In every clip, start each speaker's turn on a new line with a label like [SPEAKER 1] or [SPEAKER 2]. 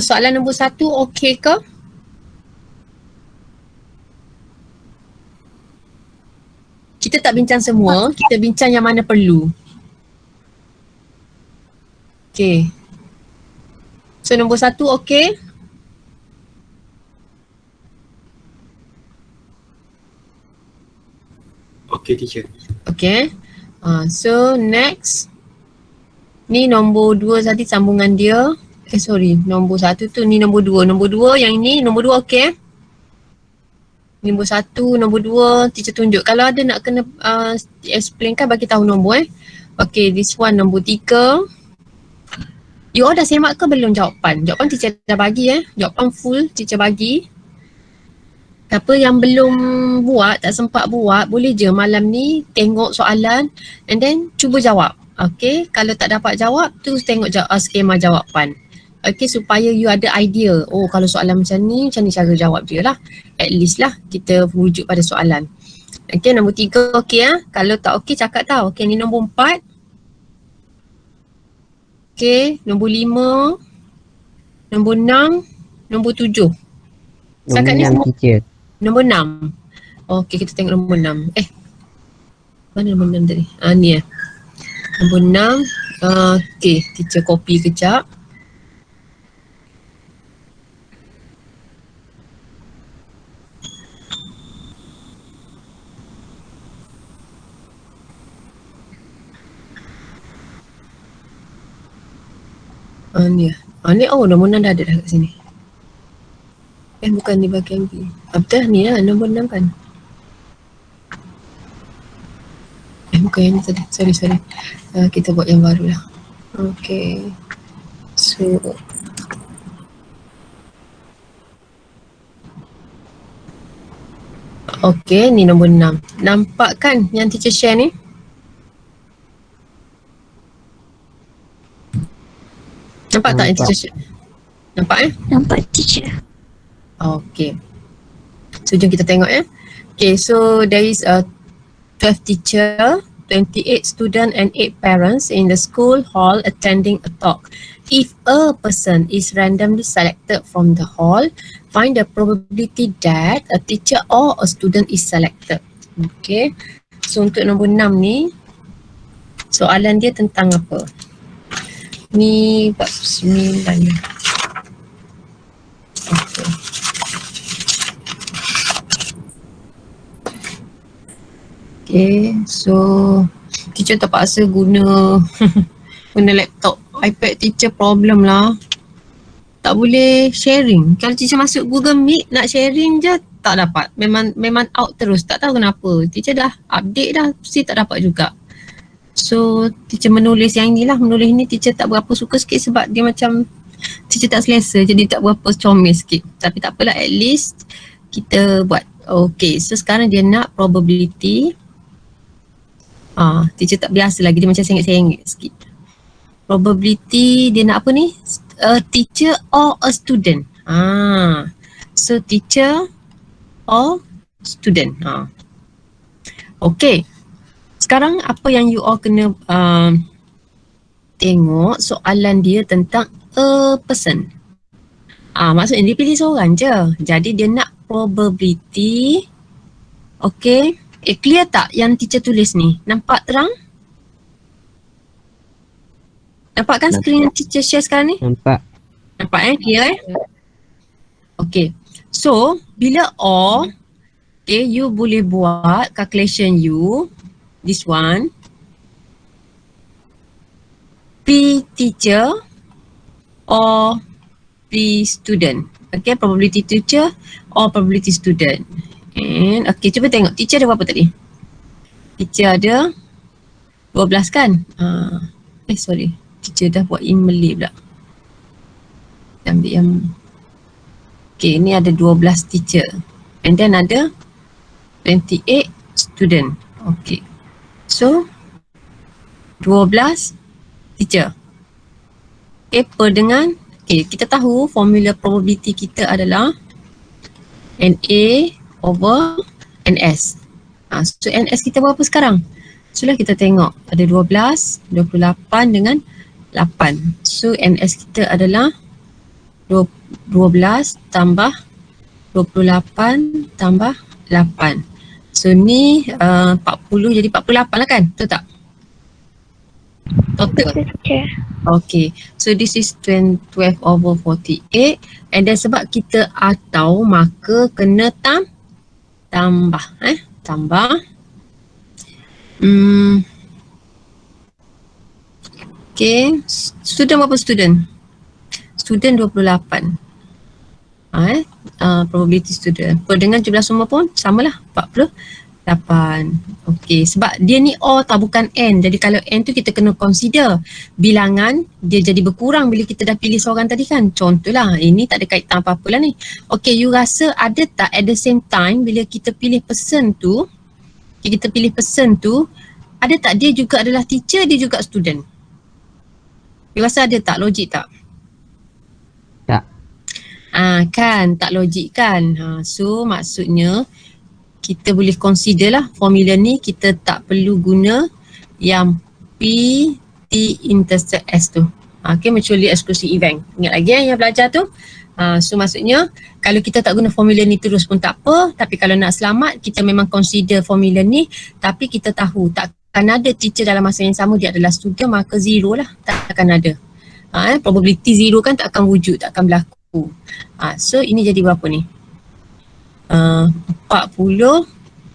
[SPEAKER 1] soalan nombor 1 okey ke? Kita tak bincang semua, kita bincang yang mana perlu. Okay. So nombor 1 okey?
[SPEAKER 2] Okey teacher.
[SPEAKER 1] Okay. So next. Ni nombor 2 tadi sambungan dia. Nombor 1 tu, ni nombor 2. Nombor 2 yang ini, nombor 2 okey eh? Nombor 1, nombor 2, teacher tunjuk. Kalau ada nak kena explain kan, bagi tahu nombor eh. Okay, this one nombor 3. You all dah semak ke belum jawapan? Jawapan teacher dah bagi eh. Jawapan full teacher bagi. Apa yang belum buat, tak sempat buat, boleh je malam ni tengok soalan and then cuba jawab. Okay, kalau tak dapat jawab, terus tengok skema jawapan. Okay, supaya you ada idea. Oh, kalau soalan macam ni cara jawab dia lah. At least lah kita rujuk pada soalan. Okay, nombor 3 okay ah. Kalau tak okay cakap tau. Okay, ni nombor 4. Okay, nombor 5. Nombor 6. Nombor 7.
[SPEAKER 3] Nombor 6 teacher.
[SPEAKER 1] Nombor 6. Okay, kita tengok nombor 6. Mana nombor 6 tadi? Ni eh. Nombor 6. Okay, teacher copy kejap. Ni nombor 6 dah ada dah kat sini. Bukan di bahagian B. Betul ni lah nombor 6 kan. Bukan yang ni tadi. Sorry. Kita buat yang baru lah. Okay. So. Okay, ni nombor 6. Nampak kan yang teacher share ni? Nampak tak yang teacher share? Nampak eh?
[SPEAKER 4] Nampak teacher.
[SPEAKER 1] Okay. So jom kita tengok eh. Okay, so there is a 12 teacher, 28 student and 8 parents in the school hall attending a talk. If a person is randomly selected from the hall, find the probability that a teacher or a student is selected. Okay. So untuk nombor 6 ni, soalan dia tentang apa? Ni bab 9. Okay. Okay, so teacher terpaksa guna guna laptop. iPad teacher problem lah. Tak boleh sharing. Kalau teacher masuk Google Meet nak sharing je tak dapat. Memang out terus. Tak tahu kenapa. Teacher dah update dah, mesti tak dapat juga. So teacher menulis yang ni lah. Menulis ni teacher tak berapa suka sikit sebab dia macam teacher tak selesa, jadi tak berapa comel sikit. Tapi tak apalah, at least kita buat. Okay, so sekarang dia nak probability. Teacher tak biasa lagi, dia macam sengit-sengit sikit. Probability dia nak apa ni? A teacher or a student. So teacher or student. Okay. Sekarang apa yang you all kena tengok soalan dia tentang a person. Maksudnya dia pilih seorang je. Jadi dia nak probability. Okay. Clear tak yang teacher tulis ni? Nampak terang? Nampak kan skrin yang teacher share sekarang ni?
[SPEAKER 3] Nampak.
[SPEAKER 1] Nampak clear Okay. So, bila or, okay, you boleh buat calculation you, this one, P teacher or P student. Okay, probability teacher or probability student. And okay, cuba tengok teacher ada berapa tadi? Teacher ada 12 kan? Sorry. Teacher dah buat in Malay pula. Ambil yang okay, ni ada 12 teacher. And then ada 28 student. Okay. So 12 teacher. Okay, per dengan kita tahu formula probability kita adalah NA over NS. So NS kita berapa sekarang? So lah kita tengok ada 12, 28 dengan 8. So NS kita adalah 20 12 tambah 28 tambah 8. So ni 40 jadi 48 lah kan? Betul tak? Total.
[SPEAKER 2] Betul teacher.
[SPEAKER 1] Okay, so this is 12 over 48 and then sebab kita atau maka kena tambah tambah okay, student berapa student? Student 28 probability student dengan jumlah semua pun samalah 48. Okey, sebab dia ni O tau bukan N. Jadi kalau N tu kita kena consider bilangan dia jadi berkurang bila kita dah pilih seorang tadi kan. Contohlah ini tak ada kaitan apa-apa lah ni. Okey, you rasa ada tak at the same time bila kita pilih person tu, ada tak dia juga adalah teacher, dia juga student? You rasa ada tak? Logik tak?
[SPEAKER 3] Tak.
[SPEAKER 1] Kan tak logik kan. So maksudnya kita boleh consider lah formula ni, kita tak perlu guna yang P T intersect S tu. Okay, mutually exclusive event. Ingat lagi yang belajar tu. So maksudnya kalau kita tak guna formula ni terus pun tak apa, tapi kalau nak selamat kita memang consider formula ni, tapi kita tahu takkan ada teacher dalam masa yang sama dia adalah student, maka zero lah, takkan ada. Probability zero kan tak akan wujud, tak akan berlaku. So ini jadi berapa ni? 40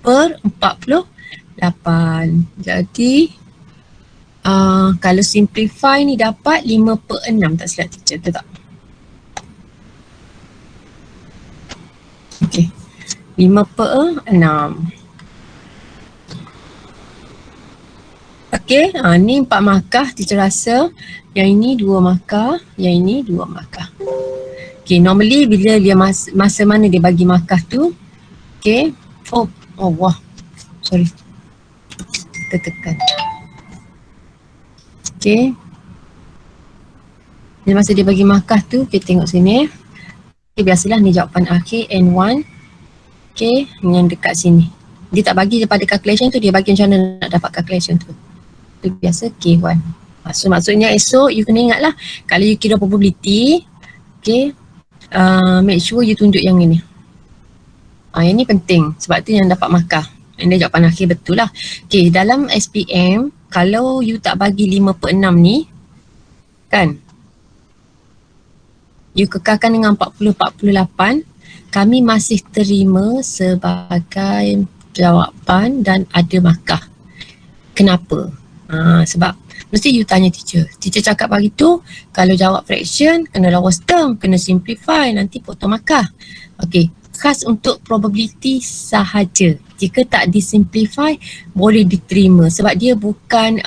[SPEAKER 1] per 48. Jadi kalau simplify ni dapat 5 per 6 tak silap teacher, betul tak? Okay, 5 per 6. Okay, ni 4 markah teacher rasa. Yang ini 2 markah, yang ini 2 markah. Okay, normally bila dia masa mana dia bagi markah tu, okay, wah, sorry, kita tekan. Okay, bila masa dia bagi markah tu, kita tengok sini. Okay, biasalah ni jawapan akhir N1. Okay, yang dekat sini. Dia tak bagi daripada calculation tu, dia bagi macam mana nak dapat calculation tu. Itu biasa K1. So maksudnya esok you kena ingat lah, kalau you kira probability, okay, make sure you tunjuk yang ini. Yang ni penting sebab tu yang dapat markah. Ini jawapan akhir betul lah. Okay, dalam SPM kalau you tak bagi 5 per 6 ni kan, you kekalkan dengan 40-48, kami masih terima sebagai jawapan dan ada markah. Kenapa? Sebab mesti you tanya teacher. Teacher cakap hari tu kalau jawab fraction kena lowest term, kena simplify, nanti potong markah. Okey, khas untuk probability sahaja. Jika tak disimplify boleh diterima sebab dia bukan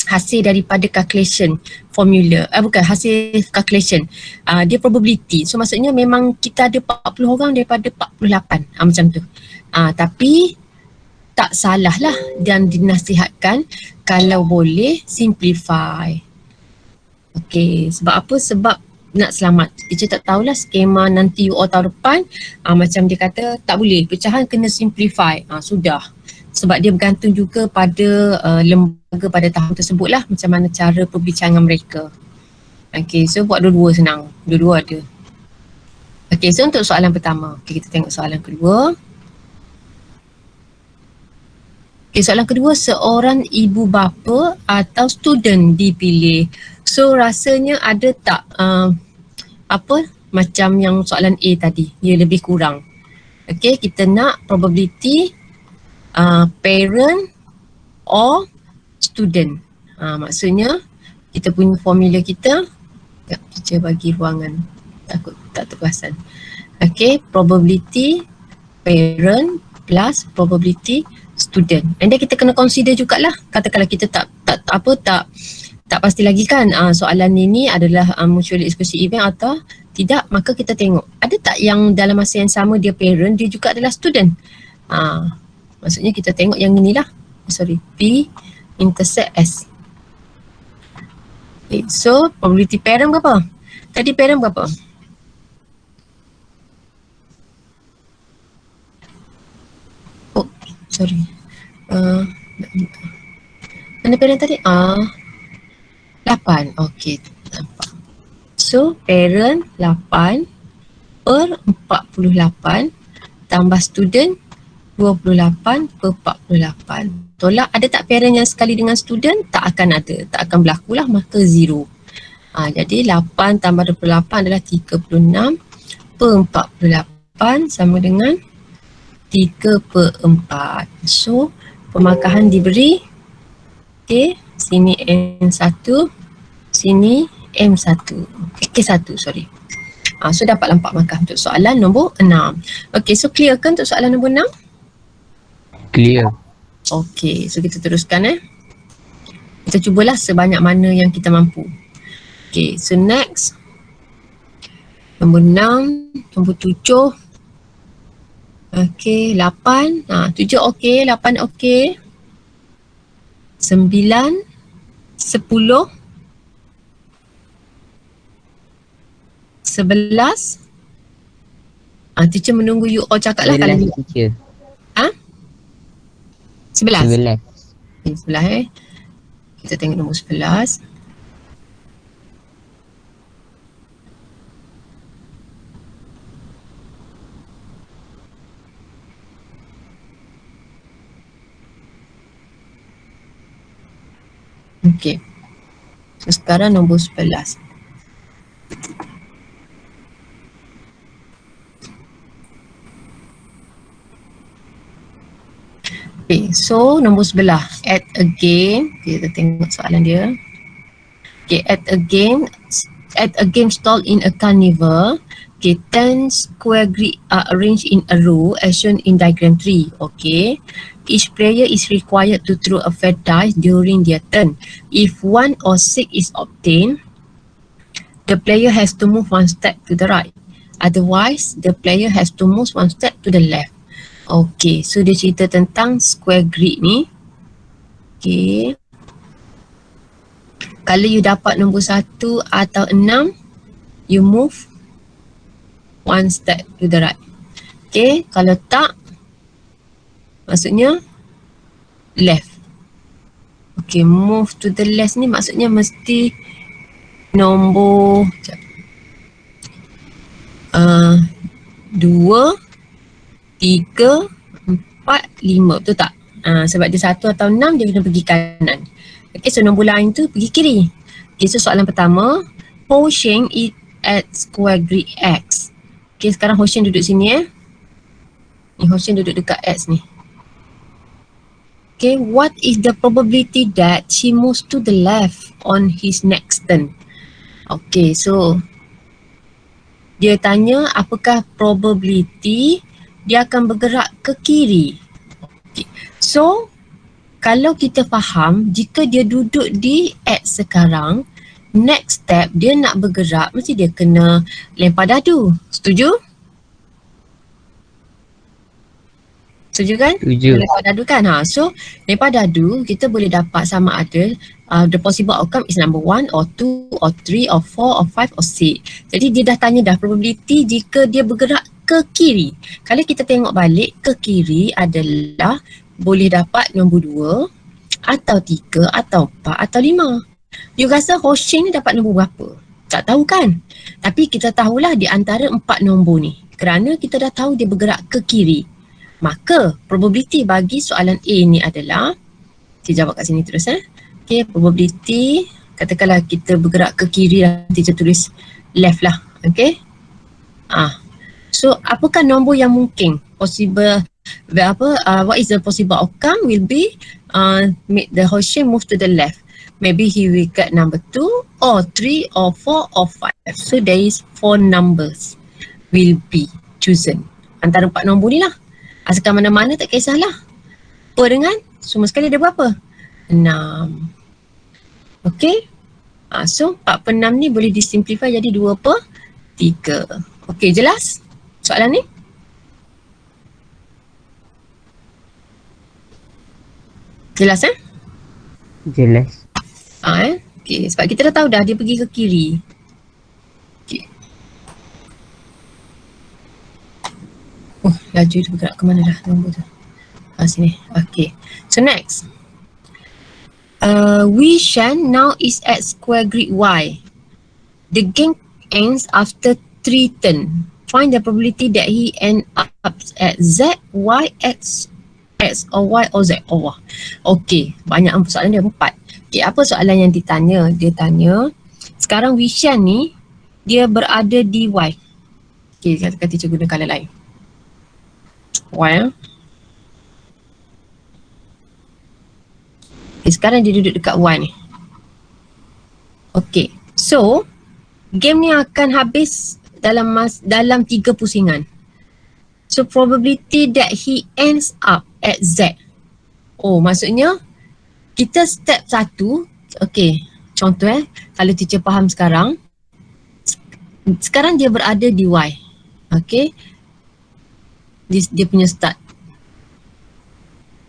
[SPEAKER 1] hasil daripada calculation formula. Bukan hasil calculation. Dia probability. So maksudnya memang kita ada 40 orang daripada 48. Macam tu. Tapi tak salah lah dan dinasihatkan kalau boleh simplify. Okay, sebab apa? Sebab nak selamat. Teacher tak tahulah skema nanti you all tahun depan. Macam dia kata tak boleh, pecahan kena simplify. Sudah. Sebab dia bergantung juga pada lembaga pada tahun tersebut lah, macam mana cara perbincangan mereka. Okay, so buat dua-dua senang. Dua-dua ada. Okay, so untuk soalan pertama. Okay, kita tengok soalan kedua. Okay, soalan kedua, seorang ibu bapa atau student dipilih. So rasanya ada tak macam yang soalan A tadi, dia lebih kurang. Okay, kita nak probability parent or student. Maksudnya kita punya formula kita, teacher bagi ruangan, takut tak terperasan. Okay, probability parent plus probability student. And then kita kena consider jugalah, katakanlah kita tak pasti lagi kan soalan ini adalah mutually exclusive event atau tidak, maka kita tengok ada tak yang dalam masa yang sama dia parent, dia juga adalah student. Maksudnya kita tengok yang inilah, P intersect S. Okay, so probability parent berapa? Tadi parent berapa? Sorry. Mana parent tadi? 8. Okey, nampak. So So parent 8 per 48 tambah student 28 per 48. Tolak ada tak parent yang sekali dengan student? Tak akan ada, tak akan berlaku lah, maka 0. Jadi 8 tambah 28 adalah 36 per 48 sama dengan 3 per 4. So pemangkahan diberi, okay, sini M1, sini M1, K1 sorry. So dapat 4 markah untuk soalan nombor 6. Okay, so clear ke untuk soalan nombor 6?
[SPEAKER 3] Clear.
[SPEAKER 1] Okay, so kita teruskan Kita cubalah sebanyak mana yang kita mampu. Okay, so next. Nombor 6, nombor 7. Okay, 8. 7 okay, 8 okay. 9, 10. 11. Teacher menunggu you all cakap lah kalau
[SPEAKER 3] 11 teacher.
[SPEAKER 1] 11.
[SPEAKER 3] 11.
[SPEAKER 1] Okay, 11 Kita tengok nombor 11. Okay. So sekarang nombor 11. Okay, so nombor sebelah, at a game, kita tengok soalan dia. Okay, at a game stall in a carnival, okay, 10 square grid are arranged in a row as shown in diagram 3. Okay, each player is required to throw a fat dice during their turn. If 1 or 6 is obtained, the player has to move 1 step to the right. Otherwise, the player has to move 1 step to the left. Okay, so dia cerita tentang square grid ni. Okay. Kalau you dapat nombor 1 atau 6, you move 1 step to the right. Okay, kalau tak, maksudnya left. Okay, move to the left ni maksudnya mesti nombor 2, 3, 4, 5, betul tak? Sebab dia 1 atau 6 dia kena pergi kanan. Okay, so nombor lain tu pergi kiri. Okay, so soalan pertama, Ho Sheng is at square grid X. Okay, sekarang Ho Sheng duduk sini Ni Ho Sheng duduk dekat X ni. Okay, what is the probability that she moves to the left on his next turn? Okay, so dia tanya apakah probability dia akan bergerak ke kiri. Okay. So, kalau kita faham, jika dia duduk di X sekarang, next step dia nak bergerak, mesti dia kena lempar dadu. Setuju? Setuju kan?
[SPEAKER 3] Setuju.
[SPEAKER 1] Lempar dadu kan? So, lempar dadu, kita boleh dapat sama ada the possible outcome is number 1 or 2 or 3 or 4 or 5 or 6. Jadi dia dah tanya dah probability jika dia bergerak ke kiri. Kalau kita tengok balik, ke kiri adalah boleh dapat nombor 2 atau 3 atau 4 atau 5. You rasa Ho Sheng ni dapat nombor berapa? Tak tahu kan? Tapi kita tahulah di antara 4 nombor ni. Kerana kita dah tahu dia bergerak ke kiri. Maka probability bagi soalan A ni adalah, saya jawab kat sini terus Okay, probability, katakanlah kita bergerak ke kiri lah, kita tulis left lah. Okay. So apakah nombor yang mungkin possible, what is the possible outcome will be make the Ho Sheng move to the left. Maybe he will get number 2 or 3 or 4 or 5. So there is 4 numbers will be chosen. Antara 4 nombor ni lah. Asalkan mana-mana tak kisahlah. Per dengan semua sekali ada berapa? 6. Okay. So 4 per 6 ni boleh disimplify jadi 2 per 3. Okay, jelas soalan ni? Jelas
[SPEAKER 3] Jelas.
[SPEAKER 1] Okay, sebab kita dah tahu dah dia pergi ke kiri. Okay. Laju dia bergerak ke mana dah nombor tu? Sini. Okay. So next. Wei Shan now is at square grid Y. The game ends after 3 turn. Find the probability that he end up at Z, Y, X or Y or Z. Oh, wah. Okey, banyak soalan dia 4. Okey, apa soalan yang ditanya? Dia tanya, sekarang Wishan ni, dia berada di Y. Okey, kata teacher guna colour lain. Y. Okay, sekarang dia duduk dekat Y ni. Okay, so game ni akan habis dalam 3 pusingan. So probability that he ends up at Z. Oh, maksudnya kita step 1. Okay, contoh kalau teacher faham sekarang. Sekarang dia berada di Y. Okay, dia punya start.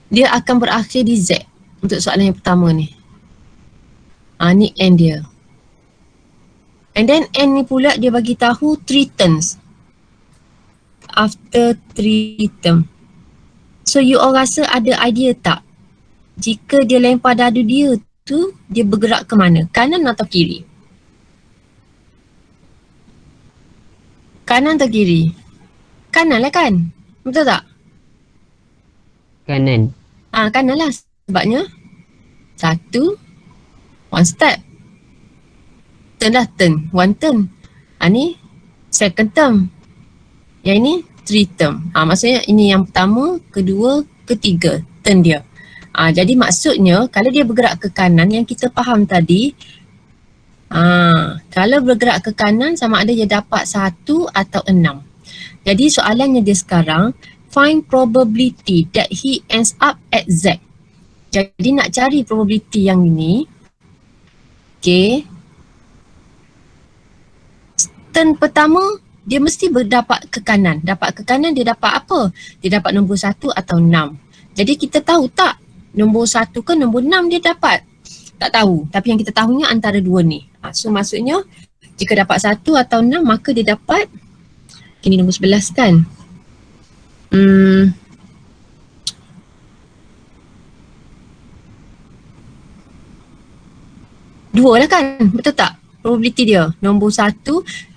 [SPEAKER 1] Dia akan berakhir di Z untuk soalan yang pertama ni. Ni end dia. And then end ni pula dia bagi tahu 3 turns. After 3 term. So you all rasa ada idea tak? Jika dia lempar dadu dia tu, dia bergerak ke mana? Kanan atau kiri? Kanan atau kiri? Kanan lah kan? Betul tak?
[SPEAKER 3] Kanan.
[SPEAKER 1] Kanan lah. Sebabnya 1, 1 step. Turn lah, turn. 1 turn. Ni second term. Yang ini 3 term. Maksudnya ini yang pertama, kedua, ketiga turn dia. Jadi maksudnya kalau dia bergerak ke kanan yang kita faham tadi, kalau bergerak ke kanan sama ada dia dapat 1 atau 6. Jadi soalannya dia sekarang, find probability that he ends up at Z. Jadi nak cari probability yang ini, okay, turn pertama dia mesti berdapat ke kanan. Dapat ke kanan dia dapat apa? Dia dapat nombor 1 atau 6. Jadi kita tahu tak nombor 1 ke nombor 6 dia dapat? Tak tahu. Tapi yang kita tahunya antara dua ni. So maksudnya jika dapat 1 atau 6 maka dia dapat, ini nombor 11 kan? Dua lah kan? Betul tak? Probability dia. Nombor 1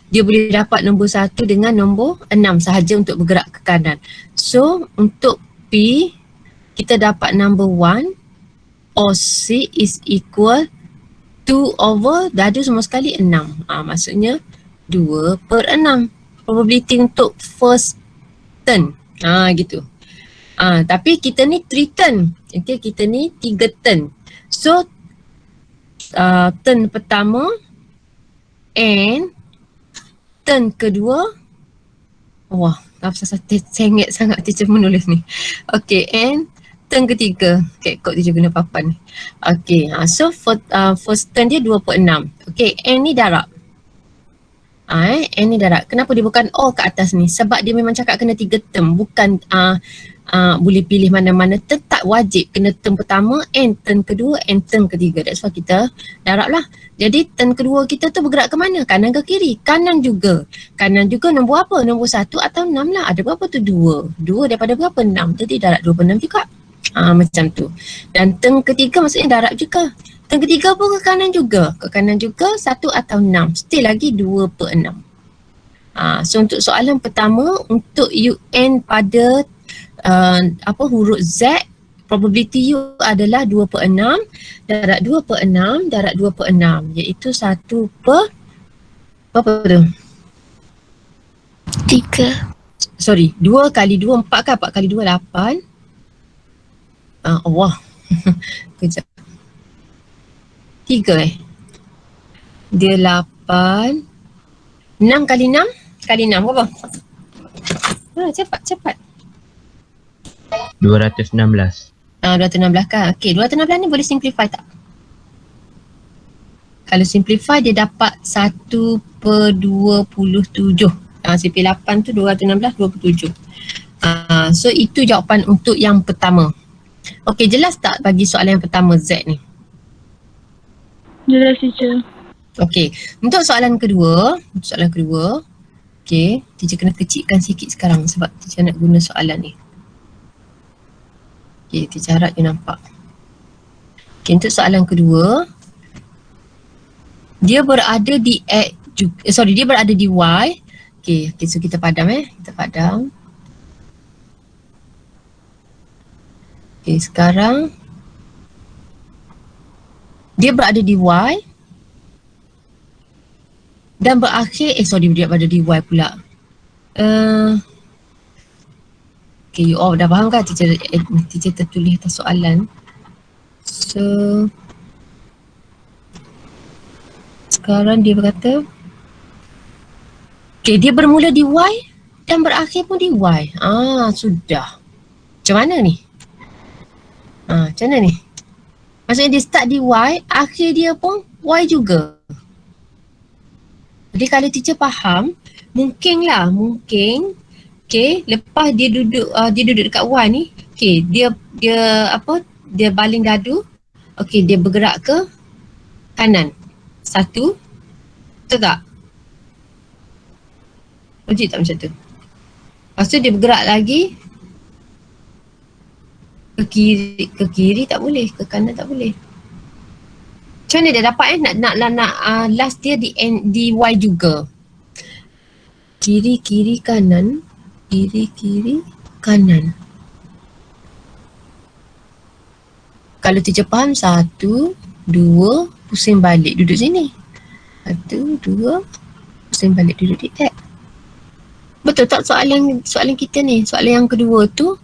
[SPEAKER 1] dia boleh dapat nombor 1 dengan nombor 6 sahaja untuk bergerak ke kanan. So untuk P kita dapat number 1 or C is equal 2 over dadu semua sekali 6. Maksudnya 2/6 probability untuk first turn. Gitu. Tapi kita ni 3 turn. Okay, kita ni 3 turn. So turn pertama and turn kedua. Wah, tak pasal sengit sangat teacher menulis ni. Okay, and turn ketiga. Okay, kod teacher guna papan ni. Okay, so first turn dia 2/6. Okay, and ni darab. N ni darab. Kenapa dia bukan O ke atas ni? Sebab dia memang cakap kena 3 term. Bukan boleh pilih mana-mana. Tetap wajib kena term pertama, and turn kedua, and turn ketiga. That's why kita darab lah. Jadi turn kedua kita tu bergerak ke mana? Kanan ke kiri? Kanan juga. Kanan juga nombor apa? Nombor 1 atau 6 lah. Ada berapa tu? 2. 2 daripada berapa? 6. Jadi darab 2/6 juga. Macam tu. Dan turn ketiga maksudnya darab juga. Turn ketiga pun ke kanan juga. Ke kanan juga 1 atau 6. Still lagi 2/6. So untuk soalan pertama, untuk UN pada huruf Z, probability U adalah 2/6 darab 2/6 darab 2/6 iaitu 1 per berapa tu?
[SPEAKER 2] 3.
[SPEAKER 1] Sorry, 2 kali 2 4 kan? 4 kali 2 8. Allah. Kejap. 3 dia 8. 6 kali 6 kali 6 berapa? Cepat.
[SPEAKER 3] 216.
[SPEAKER 1] 216 kan? Okay, 216 ni boleh simplify tak? Kalau simplify dia dapat 1/27. Simplify 8 tu 216, 27. So itu jawapan untuk yang pertama. Okay, jelas tak bagi soalan yang pertama Z ni?
[SPEAKER 2] Jelas teacher.
[SPEAKER 1] Okay, untuk soalan kedua, okay, teacher kena kecilkan sikit sekarang sebab teacher nak guna soalan ni. Okay, teacher harap you nampak. Okay, untuk soalan kedua, dia berada di dia berada di Y. Okay, so kita padam kita padam. Okay, sekarang dia berada di Y dan berakhir, dia berada di Y pula. Okay, dah faham kan teacher tertulis atas soalan. So sekarang dia berkata okay, dia bermula di Y dan berakhir pun di Y. Sudah. Macam mana ni? Macam mana ni? Maksudnya dia start di Y, akhir dia pun Y juga. Jadi kalau teacher faham, mungkin okay, lepas dia duduk dekat Y ni, okay, dia baling dadu, okay, dia bergerak ke kanan. Satu, betul tak? Logik tak macam tu? Lepas tu dia bergerak lagi ke kiri tak boleh, ke kanan tak boleh. Macam mana dia dapat nak last dia di Y juga. Kiri kanan, kiri kanan. Kalau teacher faham, 1, 2, pusing balik duduk sini. 1, 2, pusing balik duduk di X. Betul tak soalan kita ni? Soalan yang kedua tu,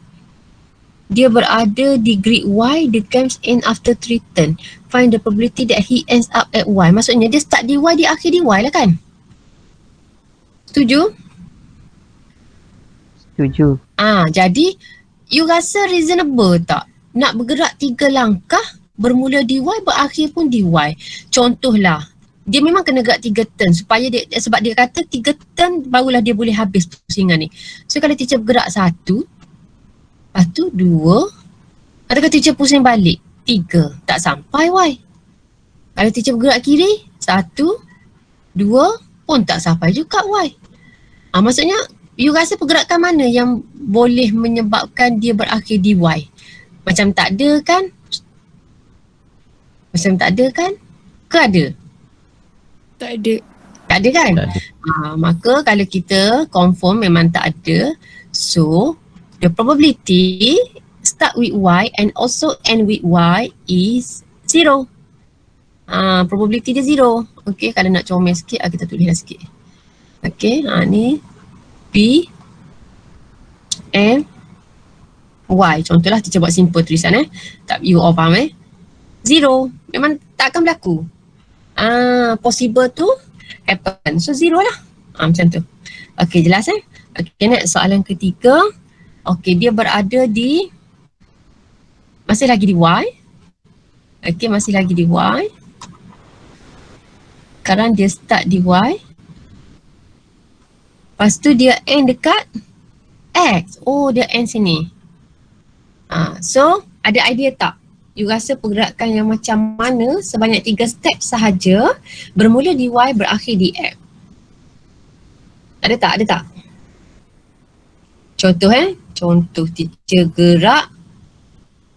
[SPEAKER 1] dia berada di grid Y, the games end after 3 turn. Find the probability that he ends up at Y. Maksudnya dia start di Y, dia akhir di Y lah kan? Setuju?
[SPEAKER 3] Setuju.
[SPEAKER 1] Jadi you rasa reasonable tak nak bergerak 3 langkah, bermula di Y, berakhir pun di Y? Contohlah, dia memang kena gerak 3 turn sebab dia kata 3 turn barulah dia boleh habis pusingan ni. So kalau teacher bergerak 1, lepas tu 2, adakah teacher pusing balik 3, tak sampai Y. Kalau teacher bergerak kiri 1, 2 pun tak sampai juga Y. Maksudnya you rasa pergerakan mana yang boleh menyebabkan dia berakhir di Y? Macam tak ada kan? Ke ada?
[SPEAKER 2] Tak ada.
[SPEAKER 1] Tak ada kan?
[SPEAKER 3] Tak ada.
[SPEAKER 1] Maka kalau kita confirm memang tak ada, so the probability start with Y and also end with Y is 0. Probability dia 0. Okay, kalau nak comel sikit, kita tulislah sikit. Okay, ni P and Y. Contohlah teacher buat simple tulisan tak you all faham 0. Memang tak akan berlaku. Possible to happen. So 0 lah. Macam tu. Okay, jelas Okay, next soalan ketiga. Okay, dia berada di masih lagi di Y. Okay, masih lagi di Y. Sekarang dia start di Y. Lepas tu dia end dekat X. Dia end sini. So, ada idea tak? You rasa pergerakan yang macam mana sebanyak 3 step sahaja bermula di Y, berakhir di X? Ada tak? Contoh Contoh teacher gerak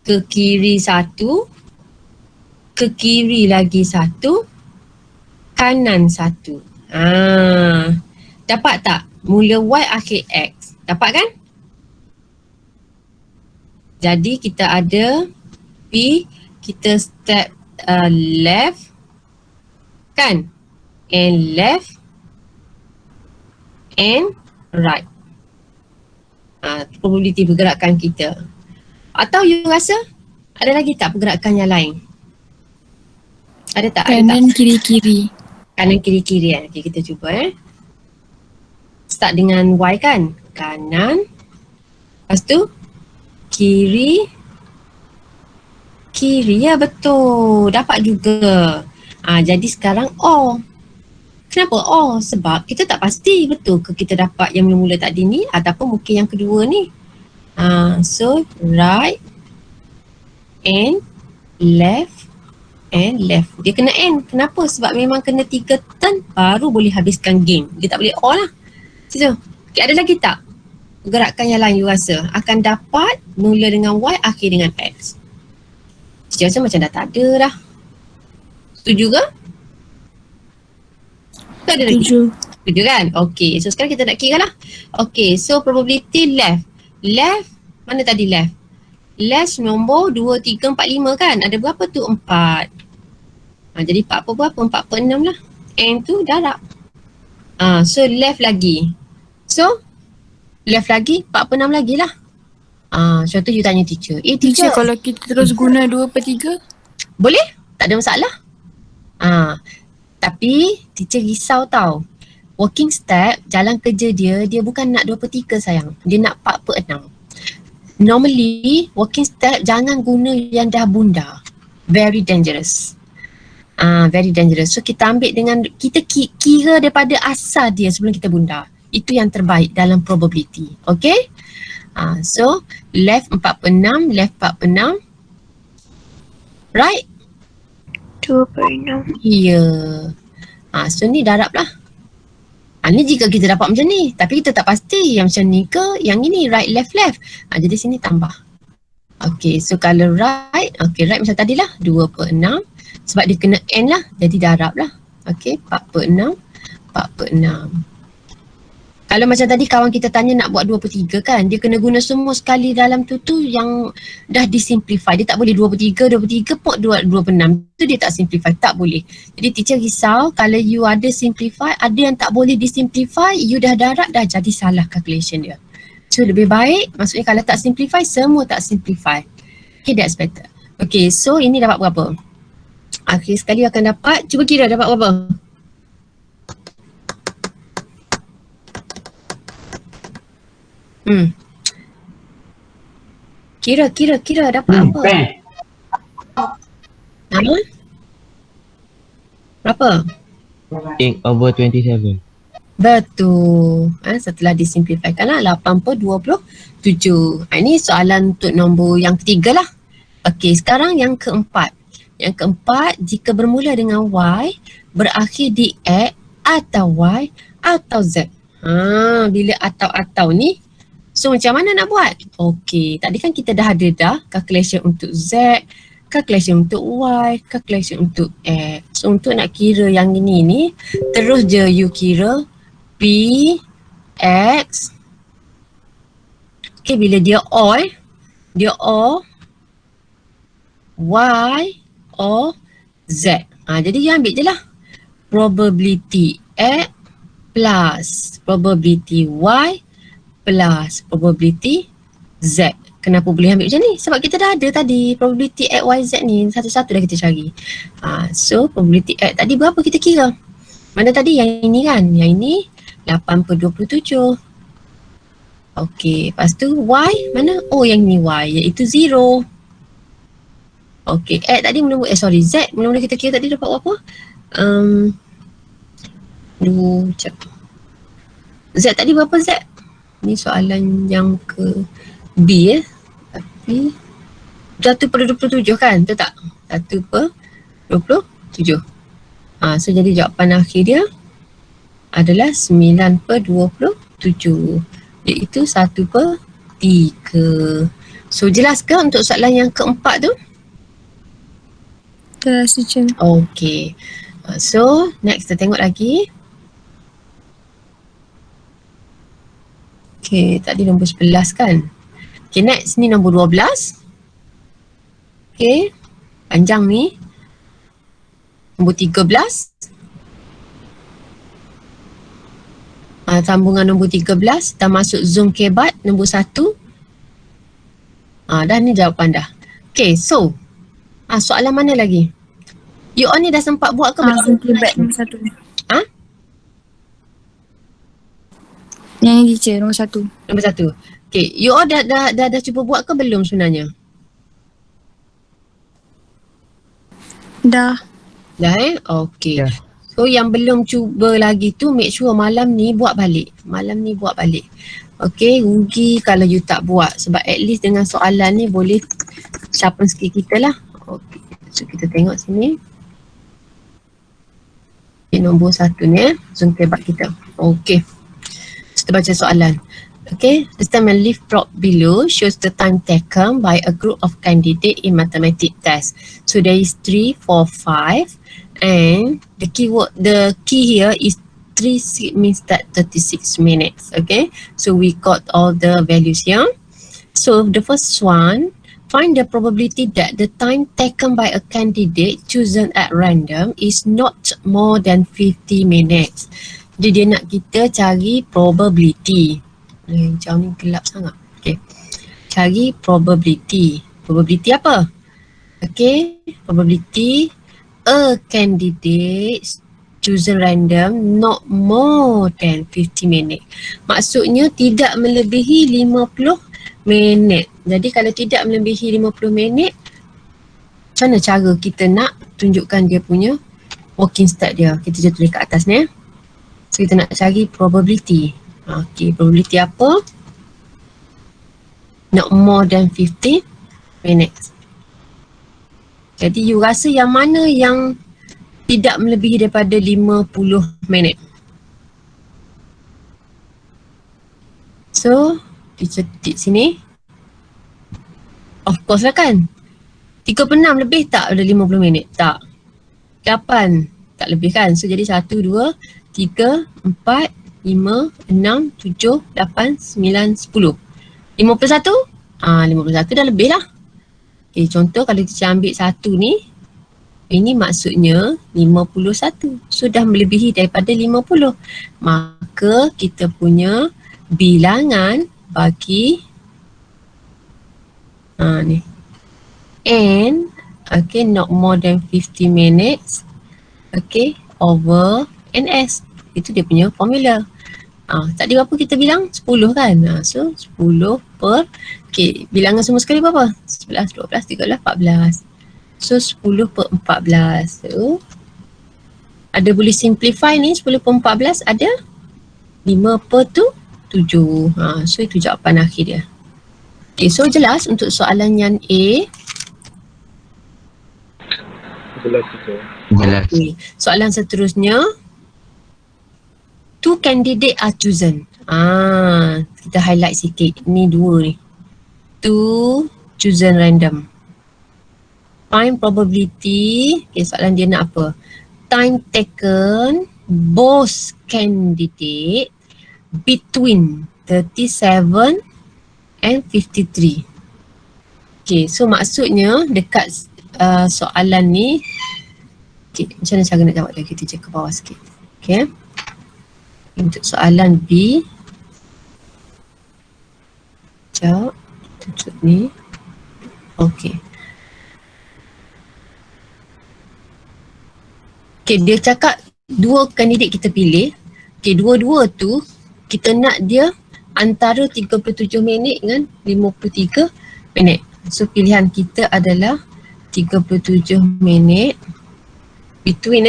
[SPEAKER 1] ke kiri 1, ke kiri lagi 1, kanan 1. Dapat tak? Mula Y, akhir X. Dapat kan? Jadi kita ada P, kita step left kan? And left and right. Probability pergerakan kita. Atau you rasa ada lagi tak pergerakan yang lain? Ada tak?
[SPEAKER 2] Kanan kiri-kiri.
[SPEAKER 1] Kanan kiri-kiri Okay, kita cuba Start dengan Y kan? Kanan. Lepas tu kiri. Kiri betul. Dapat juga. Jadi sekarang O. Kenapa O? Sebab kita tak pasti betul ke kita dapat yang mula-mula tadi ni ataupun mungkin yang kedua ni. So right and left and left. Dia kena end. Kenapa? Sebab memang kena 3 turn baru boleh habiskan game. Dia tak boleh O lah. Situ. Okay, ada lagi tak gerakan yang lain you rasa akan dapat mula dengan Y, akhir dengan X? Saya rasa macam dah tak ada dah. Setuju ke? Tak ada lagi.
[SPEAKER 2] 7.
[SPEAKER 1] 7 kan? Okay, so sekarang kita nak kira lah. Okay, so probability left. Left, mana tadi left? Left nombor 2, 3, 4, 5 kan? Ada berapa tu? 4. Jadi 4 per berapa? 4 per 6 lah. N tu darab. So left lagi. So, left lagi, 4 per 6 lagi lah. Contoh you tanya teacher.
[SPEAKER 2] Teacher, kalau kita terus guna 2 per 3?
[SPEAKER 1] Boleh? Tak ada masalah. Tapi teacher risau tau. Working step, jalan kerja dia bukan nak 2 per 3 sayang. Dia nak 4 per 6. Normally, working step jangan guna yang dah bunda. Very dangerous. Very dangerous. So kita ambil dengan, kita kira daripada asal dia sebelum kita bunda. Itu yang terbaik dalam probability. Okay? So, left 4 per 6, left 4 per 6. Right?
[SPEAKER 2] 2 per 6.
[SPEAKER 1] Ya. So ni darab lah. Ni jika kita dapat macam ni. Tapi kita tak pasti yang macam ni ke yang ini right left left. Jadi sini tambah. Okay, so kalau right. Okay, right macam tadi lah. 2 per 6. Sebab dia kena N lah. Jadi darab lah. Okay, 4 per 6. 4 per 6. Kalau macam tadi kawan kita tanya nak buat 2 per 3 kan. Dia kena guna semua sekali dalam tu yang dah disimplify. Dia tak boleh 2 per 3, 2 per 3 pun 2 per 6. Tu dia tak simplify. Tak boleh. Jadi teacher risau kalau you ada simplify, ada yang tak boleh disimplify, you dah darab dah jadi salah calculation dia. So lebih baik, maksudnya kalau tak simplify, semua tak simplify. Okay, that's better. Okay, so ini dapat berapa? Akhir sekali akan dapat, cuba kira dapat berapa? Kira dapat apa? Nama? Berapa?
[SPEAKER 3] 8/27.
[SPEAKER 1] Betul. Setelah disimplifikan lah 8 per 27. Ini soalan untuk nombor yang ketiga lah. Okey, sekarang yang keempat. Yang keempat, jika bermula dengan Y, berakhir di X atau Y atau Z. Bila atau ni, so macam mana nak buat? Okey, tadi kan kita dah ada calculation untuk Z, calculation untuk Y, calculation untuk X. So untuk nak kira yang ini ni, terus je you kira P, X. Okay, bila dia O, Y, O, Z. Jadi you ambil je lah. Probability X plus probability Y plus probability Z. Kenapa boleh ambil macam ni? Sebab kita dah ada tadi probability X, Y, Z ni. Satu-satu dah kita cari. So probability X tadi berapa kita kira? Mana tadi? Yang ini kan? Yang ini 8 per 27. Okey, lepas tu Y mana? Oh, yang ni Y iaitu 0. Okey, X tadi mula-mula, Z mula-mula kita kira tadi dapat berapa? Z tadi berapa Z? Ni soalan yang ke B Tapi 1 per 27 kan? Betul tak? 1 per 27. So jadi jawapan akhir dia adalah 9 per 27. Iaitu 1 per 3. So jelas ke untuk soalan yang keempat tu?
[SPEAKER 2] Jelas teacher.
[SPEAKER 1] Okay. So next kita tengok lagi. Okay, tadi nombor 11 kan? Okay, next ni nombor 12. Okay, panjang ni. Nombor 13. Sambungan nombor 13. Dah masuk zoom kebat nombor 1. Dah ni jawapan dah. Okay, so. Soalan mana lagi? You all ni dah sempat buat ke?
[SPEAKER 2] Zoom kebat nombor 1. Yang ni teacher, nombor 1.
[SPEAKER 1] Nombor 1. Okay, you all dah cuba buat ke belum sebenarnya?
[SPEAKER 2] Dah.
[SPEAKER 1] Dah Okay.
[SPEAKER 3] Ya.
[SPEAKER 1] So yang belum cuba lagi tu make sure malam ni buat balik. Okay, rugi kalau you tak buat. Sebab at least dengan soalan ni boleh sharpen skill kita lah. Okay, so kita tengok sini. Okay, nombor 1 ni zoom kebat kita. Okay. Kita baca soalan. Okay, the time and leaf prop below shows the time taken by a group of candidate in mathematics test. So there is 3, 4, 5 and the key here is means that 36 minutes. Okay, so we got all the values here. So the first one, find the probability that the time taken by a candidate chosen at random is not more than 50 minutes. Jadi dia nak kita cari probability. Jauh ni gelap sangat. Okay, cari probability. Probability apa? Okay, probability a candidate chosen random not more than 50 minit. Maksudnya tidak melebihi 50 minit. Jadi kalau tidak melebihi 50 minit, macam mana cara kita nak tunjukkan dia punya working start dia? Kita je tulis kat atas ni. So kita nak cari probability. Okay, probability apa? Not more than 50 minutes. Jadi you rasa yang mana yang tidak melebihi daripada 50 minit? So, teacher tick sini. Of course lah kan. 36 lebih tak dari 50 minit? Tak. 8 tak lebih kan? So, jadi 1, 2, 3, 4, 5, 6, 7, 8, 9, 10. 51? 51 dah lebih lah. Okay, contoh kalau kita ambil 1 ni, ini maksudnya 51. Sudah melebihi daripada 50. Maka kita punya bilangan bagi ni n, okay, not more than 50 minutes, okay, over ns. Itu dia punya formula. Tadi berapa kita bilang? 10 kan? So 10 per, okay, bilangan semua sekali berapa? 11, 12, 13, 14. So 10 per 14. So ada boleh simplify ni, 10 per 14 ada 5 per 7. So itu jawapan akhir dia. Okay, so jelas untuk soalan yang A.
[SPEAKER 4] Jelas itu.
[SPEAKER 3] Jelas.
[SPEAKER 1] Okay. Soalan seterusnya, 2 candidate are chosen. Kita highlight sikit. Ni 2 ni. 2 chosen random. Find probability. Okay, soalan dia nak apa? Time taken both candidate between 37 and 53. Okay, so maksudnya dekat soalan ni, okay, macam mana cara nak jawab dia? Kita cek ke bawah sikit. Okay. Untuk soalan B, sekejap, tutup ni. Okay. Okay, dia cakap 2 kandidat kita pilih. Okay, dua-dua tu kita nak dia antara 37 minit dengan 53 minit. So pilihan kita adalah 37 minit between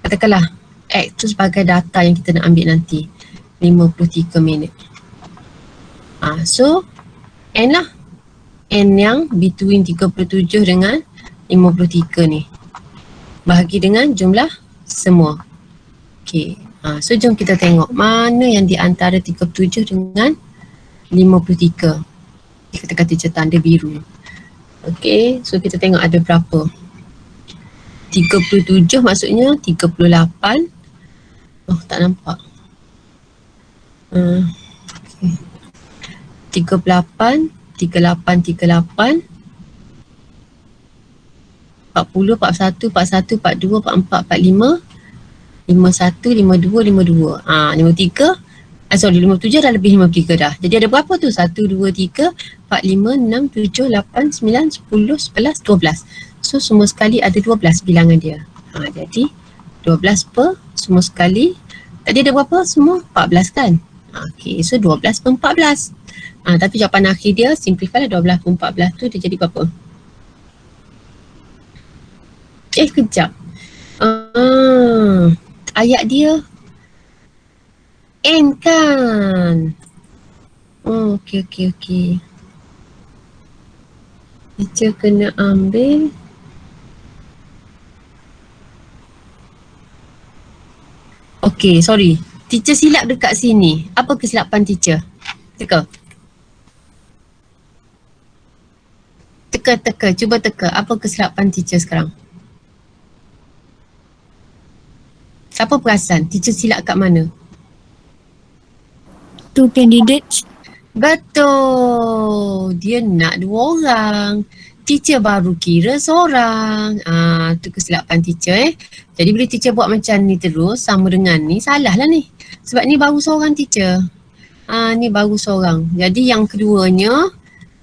[SPEAKER 1] katakanlah X tu sebagai data yang kita nak ambil nanti 53 minit. So N lah, N yang between 37 dengan 53 ni bahagi dengan jumlah semua. Okay, so jom kita tengok mana yang di antara 37 dengan 53. Kita kata tanda biru. Okay, so kita tengok ada berapa. 37 maksudnya 38. Oh, tak nampak. Okay. 38, 38, 38. 40, 41, 41, 42, 44, 45, 51, 52, 52. 53. 57 dah lebih 53 dah. Jadi ada berapa tu? 1, 2, 3, 4, 5, 6, 7, 8, 9, 10, 11, 12. So semua sekali ada 12 bilangan dia. Jadi 12 per semua sekali. Tadi ada berapa? Semua 14 kan? Okay, so 12 per 14. Tapi jawapan akhir dia simplify lah. 12 per 14 tu dia jadi berapa? Kejap. Ayat dia N kan? Okey. Teacher kena ambil. Okey, sorry. Teacher silap dekat sini. Apa kesilapan teacher? Teka. Cuba teka. Apa kesilapan teacher sekarang? Siapa perasan? Teacher silap kat mana?
[SPEAKER 2] 2 candidates.
[SPEAKER 1] Betul. Dia nak 2 orang. Teacher baru kira seorang. Tu kesilapan teacher Jadi bila teacher buat macam ni terus sama dengan ni, salah lah ni. Sebab ni baru seorang teacher. Ni baru seorang. Jadi yang keduanya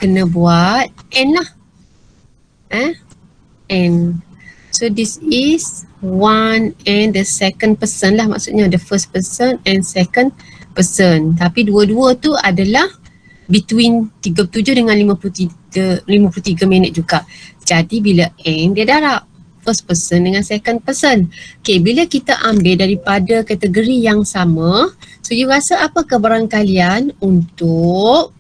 [SPEAKER 1] kena buat N lah. N. So this is one and the second person lah, maksudnya the first person and second person. Tapi dua-dua tu adalah between 37 dengan 53 minit juga. Jadi bila N dia darab first person dengan second person. Okay, bila kita ambil daripada kategori yang sama, so you rasa apa kebaran kalian untuk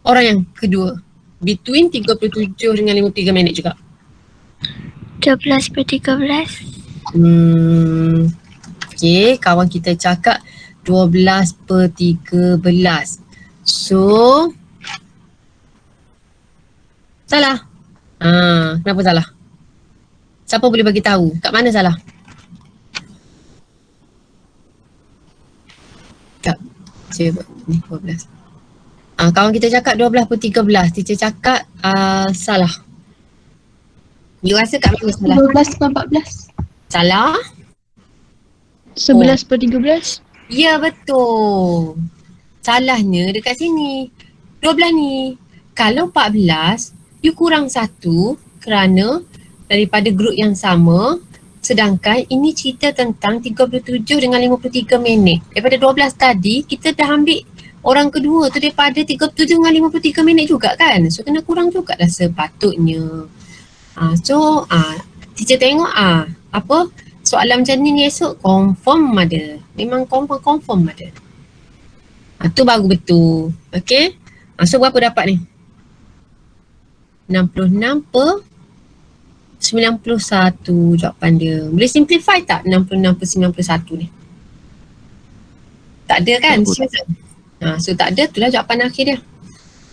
[SPEAKER 1] orang yang kedua? Between 37 dengan 53 minit juga.
[SPEAKER 2] 12 per 13.
[SPEAKER 1] Okay, kawan kita cakap 12 per 13. So, salah. Kenapa salah? Siapa boleh bagi tahu? Kat mana salah? Kat ni 12. Kawan kita cakap 12 per 13. Teacher cakap salah. You rasa kat mana salah?
[SPEAKER 5] 12 per 14.
[SPEAKER 1] Salah?
[SPEAKER 2] 11 per 13.
[SPEAKER 1] Ya, betul. Salahnya dekat sini. 12 ni. Kalau 14, you kurang 1 kerana daripada grup yang sama. Sedangkan ini cerita tentang 37 dengan 53 minit. Daripada 12 tadi, kita dah ambil orang kedua tu daripada 37 dengan 53 minit juga kan. So kena kurang juga lah sepatutnya. Teacher tengok apa soalan macam ni esok confirm ada. Memang confirm ada. Tu baru betul. Okay. So berapa dapat ni? 66 per 91 jawapan dia. Boleh simplify tak 66 per 91 ni? Tak ada kan? So tak ada, itulah jawapan akhir dia.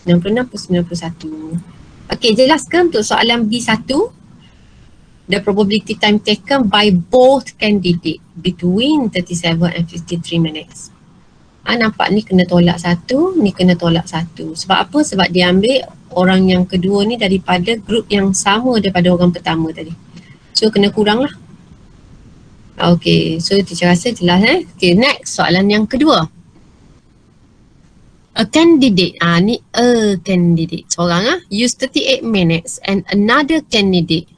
[SPEAKER 1] 66 per 91. Okay, jelas ke untuk soalan B1? The probability time taken by both candidate between 37 and 53 minutes. Nampak ni kena tolak 1, ni kena tolak 1. Sebab apa? Sebab dia ambil orang yang kedua ni daripada grup yang sama daripada orang pertama tadi. So kena kurang lah. Okay, so teacher rasa jelas Okay, next soalan yang kedua. A candidate, ni a candidate, seorang use 38 minutes and another candidate.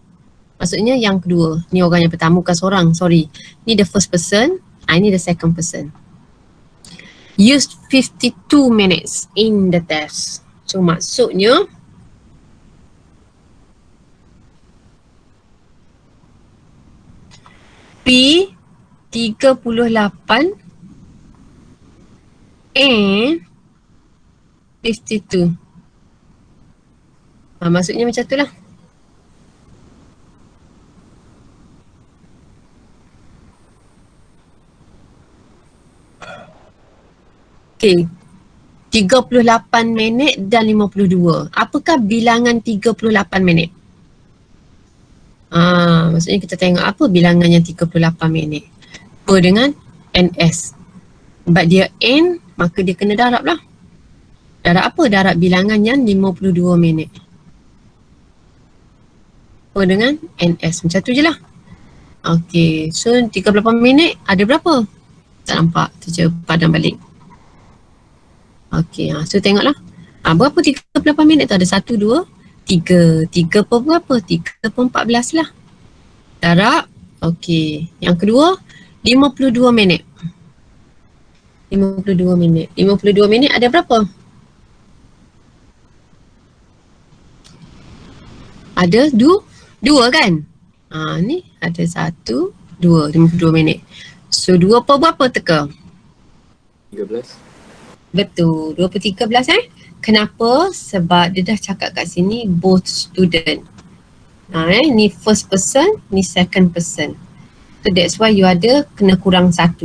[SPEAKER 1] Maksudnya yang kedua, ni orang yang pertama bukan seorang, sorry. Ni the first person, ni the second person. Used 52 minutes in the test. So maksudnya P 38 and 52. Maksudnya macam tu lah. Okay. 38 minit dan 52. Apakah bilangan 38 minit? Maksudnya kita tengok apa bilangan yang 38 minit. Per dengan NS. Sebab dia N, maka dia kena darab lah. Darab apa? Darab bilangan yang 52 minit. Per dengan NS. Macam tu je lah. Okay. So 38 minit ada berapa? Tak nampak. Teacher padam balik. Okay, so tengoklah. Berapa 38 minit tu? Ada 1, 2, 3. 3 per berapa? 3 per 14 lah. Darab. Okay. Yang kedua, 52 minit. 52 minit. 52 minit ada berapa? Ada 2 kan? Ni ada 1, 2. 52 minit. So 2 per berapa teka?
[SPEAKER 4] 13.
[SPEAKER 1] Betul, 2 per 13 Kenapa? Sebab dia dah cakap kat sini both student. Ni first person, ni second person. So that's why you ada kena kurang 1.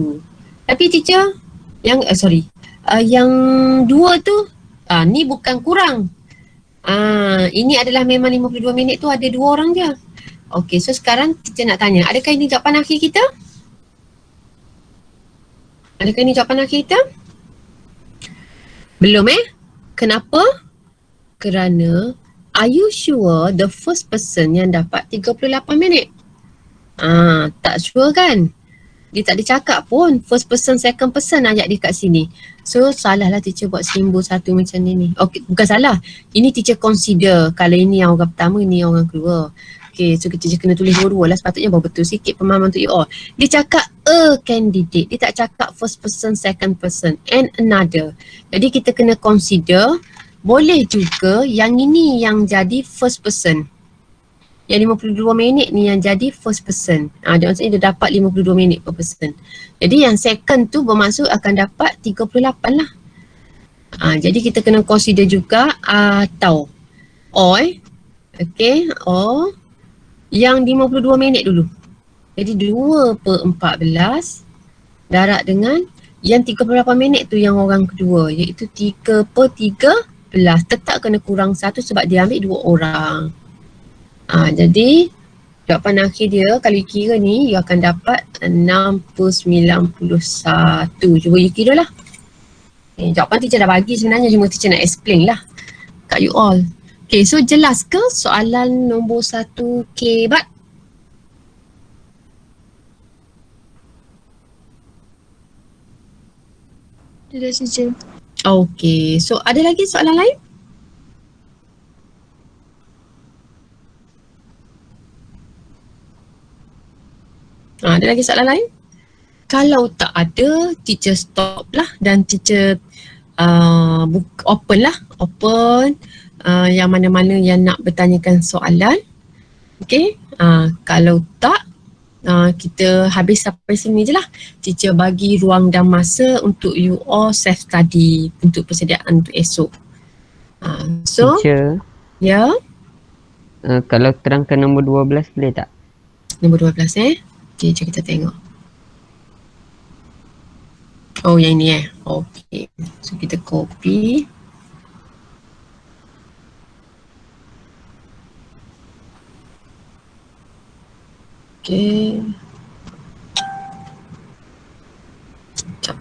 [SPEAKER 1] Tapi teacher, yang 2 tu, ni bukan kurang. Ini adalah memang 52 minit tu ada 2 orang je. Okay, so sekarang teacher nak tanya, adakah ini jawapan akhir kita? Adakah ini jawapan akhir kita? Belum Kenapa? Kerana are you sure the first person yang dapat 38 minit? Tak sure kan? Dia tak ada cakap pun first person, second person ayat dia kat sini. So salah lah teacher buat simbol satu macam ni. Okay, bukan salah. Ini teacher consider kalau ini yang orang pertama, ini yang orang kedua. Okay, so kita kena tulis dua-dua lah. Sepatutnya baru betul sikit pemahaman untuk you all. Dia cakap a candidate. Dia tak cakap first person, second person and another. Jadi kita kena consider. Boleh juga yang ini yang jadi first person. Yang 52 minit ni yang jadi first person. Dia maksudnya dia dapat 52 minit per person. Jadi yang second tu bermaksud akan dapat 38 lah. Jadi kita kena consider juga atau or okay, or yang 52 minit dulu. Jadi 2 per 14 darab dengan yang 38 minit tu yang orang kedua, iaitu 3 per 13. Tetap kena kurang 1 sebab dia ambil 2 orang. Jadi jawapan akhir dia kalau you kira ni, you akan dapat 6 per 91. Cuba you kira lah. Jawapan teacher dah bagi sebenarnya, cuma teacher nak explain lah kat you all. Okay, so jelas ke soalan nombor 1K Bat?
[SPEAKER 2] Sudah teacher.
[SPEAKER 1] Okay, so ada lagi soalan lain? Ada lagi soalan lain? Kalau tak ada, teacher stop lah dan teacher open lah. Open yang mana-mana yang nak bertanyakan soalan. Okay, kalau tak, kita habis sampai sini je lah. Teacher bagi ruang dan masa untuk you all self study untuk persediaan untuk esok. So,
[SPEAKER 3] Teacher,
[SPEAKER 1] ya,
[SPEAKER 3] kalau terangkan nombor 12 boleh tak?
[SPEAKER 1] nombor 12 Okay, jom kita tengok. Oh, yang ni Okay, so kita copy. Okay. Sekejap.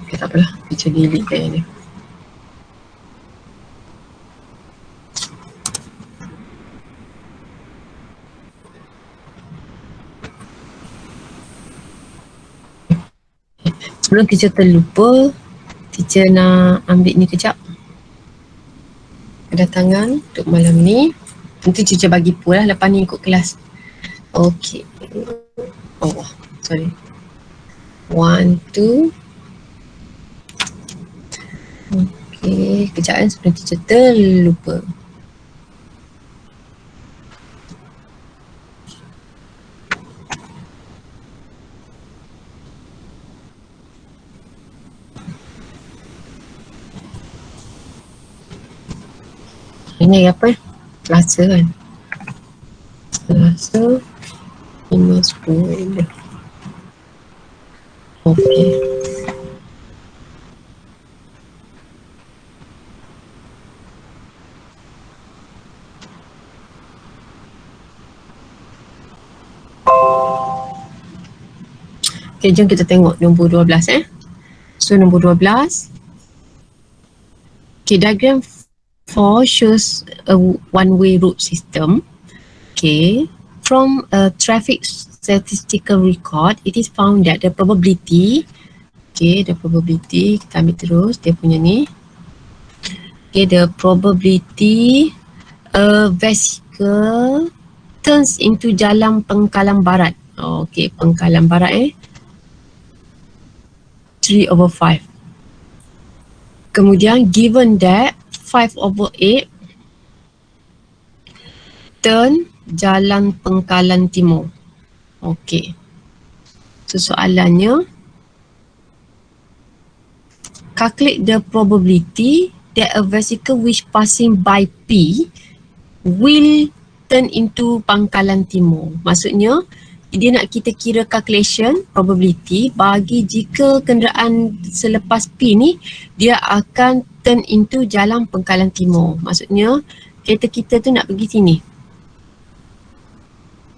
[SPEAKER 1] Okay, tak apalah. Kita delete dia ni. Sebelum teacher terlupa, teacher nak ambil ni kejap. Kedatangan untuk malam ni. Nanti teacher bagi pool lah lepas ni ikut kelas. Okay. Oh, sorry. 1, 2. Okay, kejap sebelum teacher terlupa. Ini apa? Selasa kan? Selasa 5.10. Okay. Okay, jom kita tengok nombor 12 So nombor 12. Okay, diagram 4 shows a one-way route system. Okay, from a traffic statistical record, it is found that the probability, okay, the probability, kita ambil terus dia punya ni. Okay, the probability a vehicle turns into jalan Pengkalan Barat. Okay, Pengkalan Barat 3/5. Kemudian given that 5/8 turn jalan Pengkalan Timur. Okey. So soalannya, calculate the probability that a vehicle which passing by P will turn into Pangkalan Timur. Maksudnya dia nak kita kira calculation probability bagi jika kenderaan selepas P ni dia akan turn into jalan Pengkalan Timur. Maksudnya kereta kita tu nak pergi sini.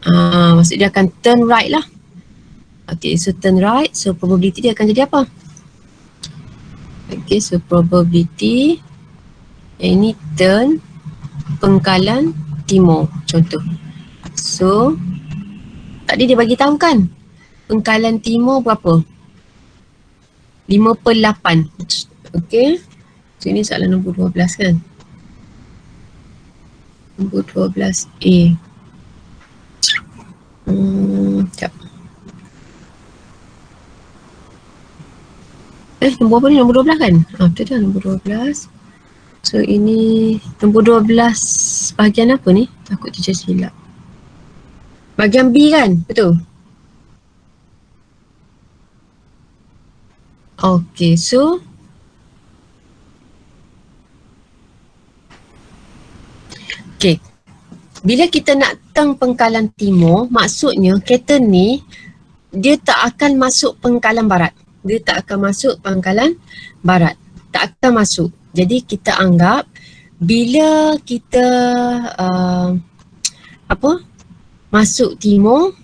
[SPEAKER 1] Maksud dia akan turn right lah. Okay, so turn right, so probability dia akan jadi apa? Okay, so probability yang ini turn pengkalan timur contoh. So tadi dia bagi tahu kan pengkalan timur berapa? 5/8. Okay, so ini soalan nombor 12 kan? Nombor 12A. Sekejap. Nombor apa ni? Nombor 12 kan? Betul dah, nombor 12. So ini nombor 12 bahagian apa ni? Takut teacher silap. Bahagian B kan? Betul? Okay, so okay. Bila kita nak teng pengkalan timur, maksudnya kereta ni dia tak akan masuk pengkalan barat. Dia tak akan masuk pengkalan barat. Tak akan masuk. Jadi kita anggap bila kita masuk timur,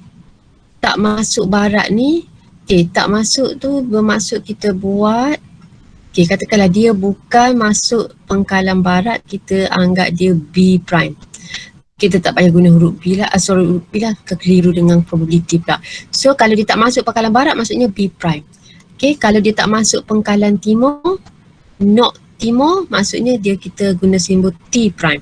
[SPEAKER 1] tak masuk barat ni, tak masuk tu bermaksud kita buat, katakanlah dia bukan masuk pengkalan barat, kita anggap dia B prime. Kita tak payah guna huruf B lah, huruf B lah, kekeliru dengan probability pula. So kalau dia tak masuk pengkalan barat, maksudnya B prime. Kalau dia tak masuk pengkalan timur, not timur, maksudnya dia kita guna simbol T prime.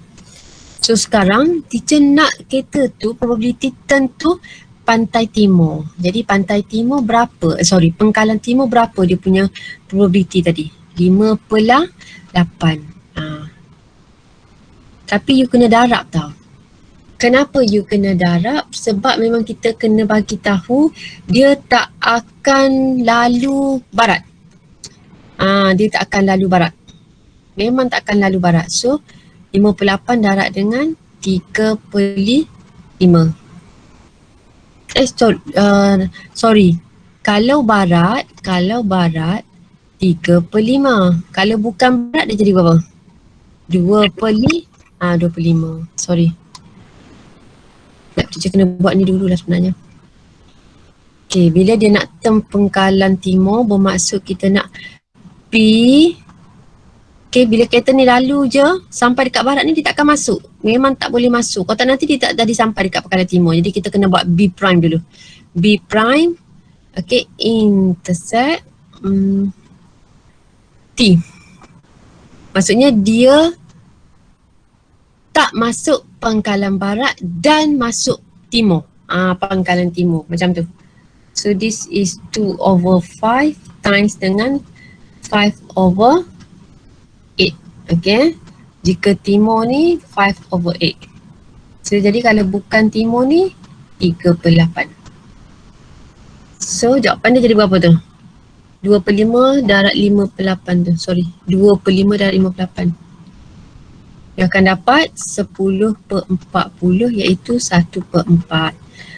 [SPEAKER 1] So sekarang teacher nak kereta tu probability turn tu pantai timur. Jadi pantai timur berapa? Pengkalan timur berapa dia punya probability tadi? 5/8. Tapi you kena darab tau. Kenapa you kena darab? Sebab memang kita kena bagi tahu dia tak akan lalu barat. Dia tak akan lalu barat. Memang tak akan lalu barat. So 5/8 darab dengan 3/5. Sorry. Kalau barat 3/5. Kalau bukan barat dia jadi berapa? 2/5. Sorry. Teacher kena buat ni dulu lah sebenarnya. Bila dia nak term pengkalan timur, bermaksud kita nak P. Bila kereta ni lalu je sampai dekat barat ni dia tak akan masuk. Memang tak boleh masuk. Kalau tak nanti dia tak jadi sampai dekat pengkalan timur. Jadi kita kena buat B prime dulu. B prime, intersect T. Maksudnya dia tak masuk pangkalan barat dan masuk timur. Pangkalan timur macam tu. So this is 2/5 times dengan 5/8. Okay. Jika timur ni 5/8. So jadi kalau bukan timur ni 3/8. So jawapan dia jadi berapa tu? 2/5 darab 5/8 tu. 2/5 darab 5/8. Yang akan dapat 10/40 iaitu 1/4.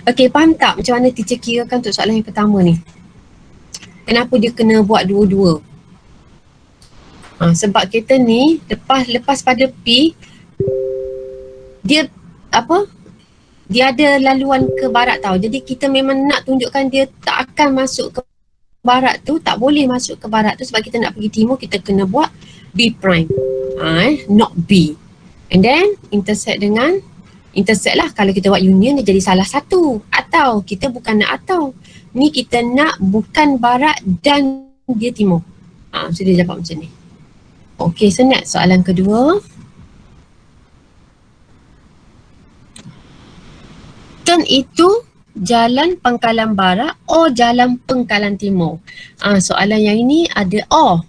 [SPEAKER 1] Okey, faham tak macam mana teacher kirakan untuk soalan yang pertama ni? Kenapa dia kena buat dua-dua? Sebab kita ni lepas pada P, dia dia ada laluan ke barat tau. Jadi kita memang nak tunjukkan dia tak akan masuk ke barat tu, tak boleh masuk ke barat tu sebab kita nak pergi timur, kita kena buat B prime. Not B. And then intersect lah, kalau kita buat union dia jadi salah satu. Atau kita bukan nak atau. Ni kita nak bukan barat dan dia timur. So dia jawab macam ni. Okay, so next soalan kedua. Turn itu jalan pangkalan barat or jalan pangkalan timur. Soalan yang ini ada or.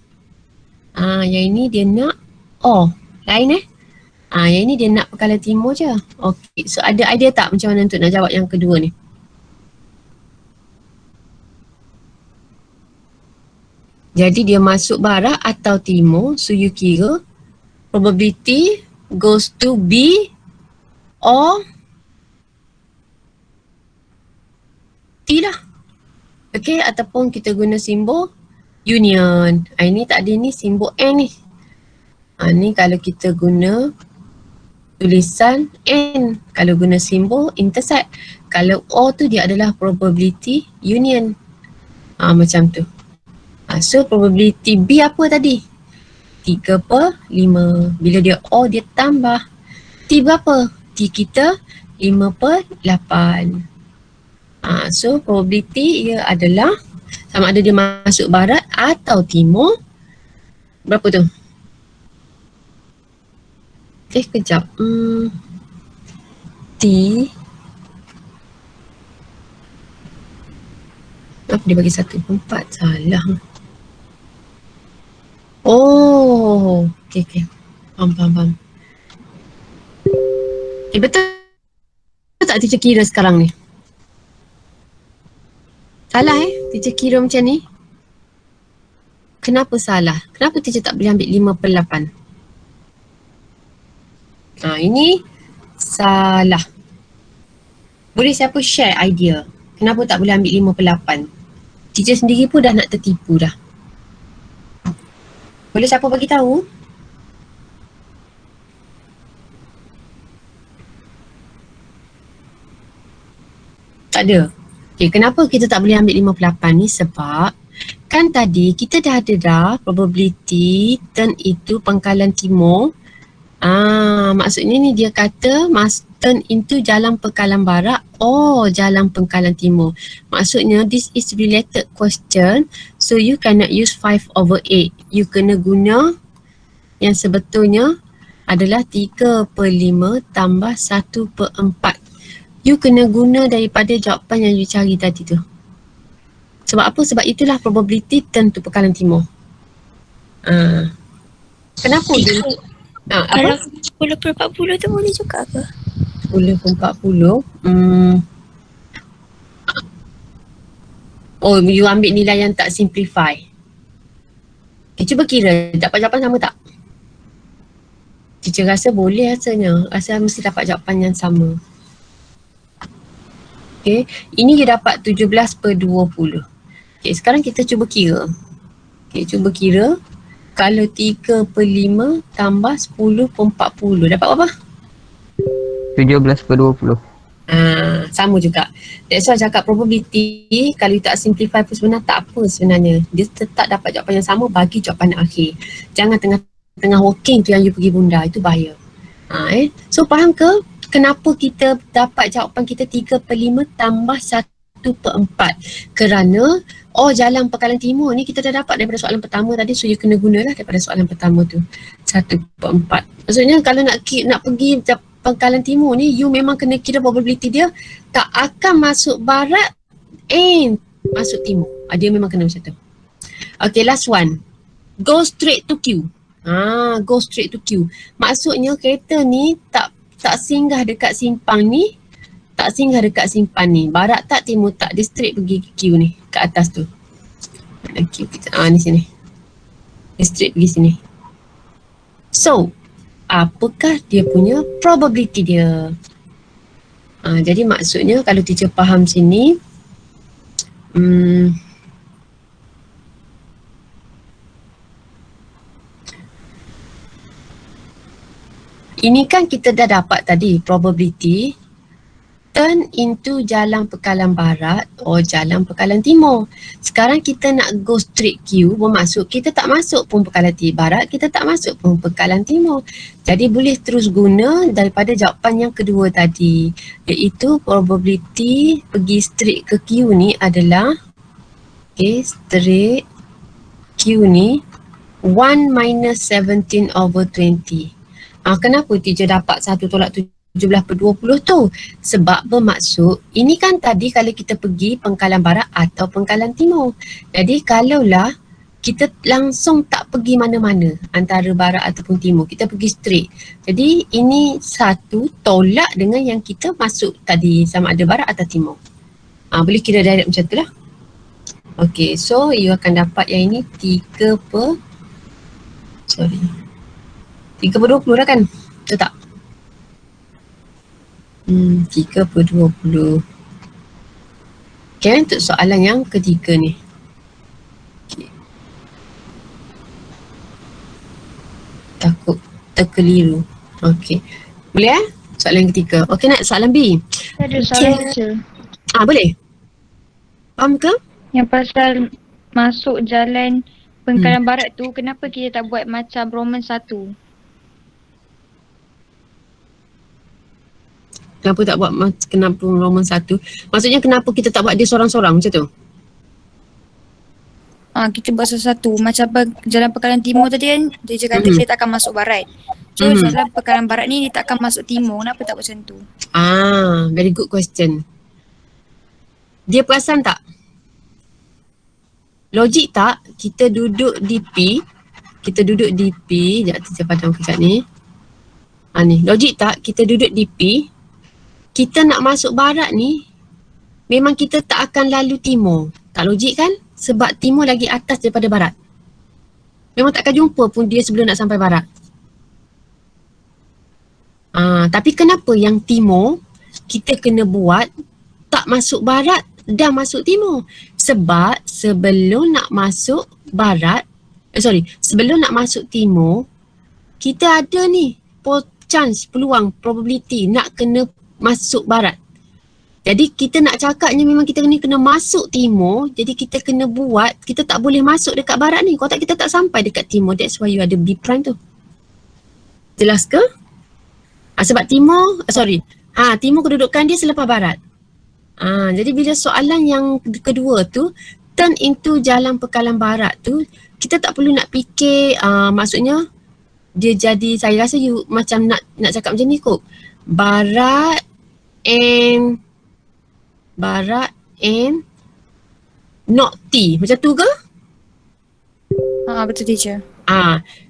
[SPEAKER 1] Yang ini dia nak or. Lain yang ini dia nak pangkalan timur je. Okay, so ada idea tak macam mana untuk nak jawab yang kedua ni? Jadi dia masuk barat atau timur, so you kira probability goes to B or T lah. Okay, ataupun kita guna simbol union. Ini tak ada ni simbol N ni. Ni kalau kita guna tulisan and. Kalau guna simbol intersect. Kalau or tu dia adalah probability union. Macam tu. So probability B apa tadi? 3/5. Bila dia or dia tambah. T berapa? T kita 5/8. So probability ia adalah sama ada dia masuk barat atau timur. Berapa tu? Kejap. T. Apa dia bagi 1/4? Salah. Oh, okay. Faham. Betul tak teacher kira sekarang ni? Salah teacher kira macam ni? Kenapa salah? Kenapa teacher tak boleh ambil 5/8? Ini salah. Boleh siapa share idea? Kenapa tak boleh ambil 5/8? Teacher sendiri pun dah nak tertipu dah. Boleh siapa bagi tahu? Tak ada. Okay, kenapa kita tak boleh ambil 5/8 ni? Sebab kan tadi kita dah ada dah probability turn itu pangkalan timur. Maksudnya ni dia kata turn into jalan pangkalan barat or jalan pangkalan timur. Maksudnya this is related question, so you cannot use 5/8. You kena guna yang sebetulnya adalah 3/5 tambah 1/4. You kena guna daripada jawapan yang you cari tadi tu. Sebab apa? Sebab itulah probability turn to pangkalan timur. Kenapa dia?
[SPEAKER 2] Kalau
[SPEAKER 1] Apa?
[SPEAKER 2] 10/40 tu boleh juga ke?
[SPEAKER 1] 10/40. Oh, you ambil nilai yang tak simplify. Cuba kira, dapat jawapan sama tak? Teacher rasa boleh rasanya. Rasa mesti dapat jawapan yang sama. Okay, ini you dapat 17/20. Okay, sekarang kita cuba kira. Okay, cuba kira. Kalau 3/5 tambah 10/40 dapat berapa?
[SPEAKER 3] 17/20.
[SPEAKER 1] Sama juga. That's why cakap probability kalau you tak simplify pun sebenarnya tak apa sebenarnya. Dia tetap dapat jawapan yang sama bagi jawapan akhir. Jangan tengah working tu yang you pergi bunda. Itu bahaya. So faham ke? Kenapa kita dapat jawapan kita 3/5 tambah 1/4? Kerana jalan pangkalan timur ni kita dah dapat daripada soalan pertama tadi, so you kena gunalah daripada soalan pertama tu 1/4. Maksudnya kalau nak pergi pangkalan timur ni, you memang kena kira probability dia tak akan masuk barat and masuk timur. Dia memang kena macam tu. Okay, last one. Go straight to Q. Go straight to Q. Maksudnya kereta ni tak singgah dekat simpang ni, tak singgah dekat simpan ni. Barat tak, timur tak. Dia straight pergi ke Q ni, ke atas tu. Q kita, ni sini. Dia straight pergi sini. So, apakah dia punya probability dia? Jadi maksudnya kalau teacher faham sini, ini kan kita dah dapat tadi probability turn into jalan pangkalan barat or jalan pangkalan timur. Sekarang kita nak go straight Q, bermaksud kita tak masuk pun pangkalan barat, kita tak masuk pun pangkalan timur. Jadi boleh terus guna daripada jawapan yang kedua tadi, iaitu probability pergi straight ke Q ni adalah straight Q ni 1 minus 17/20. Kenapa teacher dapat 1 tolak 17/20 tu? Sebab bermaksud ini kan tadi kalau kita pergi pangkalan barat atau pangkalan timur. Jadi kalaulah kita langsung tak pergi mana-mana antara barat ataupun timur, kita pergi straight. Jadi ini satu tolak dengan yang kita masuk tadi sama ada barat atau timur. Boleh kira direct macam tu lah. Okay, so you akan dapat yang ini 3/20 dah kan? Betul tak? 3/20. Okay, untuk soalan yang ketiga ni. Okay. Takut terkeliru. Okay. Boleh Soalan yang ketiga. Okey, next soalan B.
[SPEAKER 5] Ada soalan teacher.
[SPEAKER 1] Boleh? Faham ke?
[SPEAKER 5] Yang pasal masuk jalan Bengkalan Barat tu, kenapa kita tak buat macam Roman 1?
[SPEAKER 1] Kenapa tak buat kenapa Roman 1? Maksudnya kenapa kita tak buat dia sorang-sorang macam tu?
[SPEAKER 2] Kita buat satu-satu. Macam jalan Pekalan Timur tadi kan, dia je kata kita tak akan masuk barat. So jalan Pekalan Barat ni dia tak akan masuk timur. Kenapa tak buat macam tu?
[SPEAKER 1] Very good question. Dia perasan tak? Logik tak kita duduk di P, sekejap teacher padam kejap ni. Ni, logik tak kita duduk di P, kita nak masuk barat ni, memang kita tak akan lalu timur. Tak logik kan? Sebab timur lagi atas daripada barat. Memang tak akan jumpa pun dia sebelum nak sampai barat. Tapi kenapa yang timur kita kena buat tak masuk barat dan masuk timur? Sebab sebelum nak masuk barat, sebelum nak masuk timur, kita ada ni chance, peluang, probability nak kena masuk barat. Jadi kita nak cakapnya memang kita kena masuk timur, jadi kita kena buat, kita tak boleh masuk dekat barat ni. Kalau tak kita tak sampai dekat timur, that's why you ada B prime tu. Jelas ke? Sebab timur, timur kedudukan dia selepas barat. Jadi bila soalan yang kedua tu turn into jalan Pekalan Barat tu, kita tak perlu nak fikir, maksudnya dia jadi, saya rasa you macam nak cakap macam ni kot. Barat and not T, macam tu ke?
[SPEAKER 2] Betul teacher.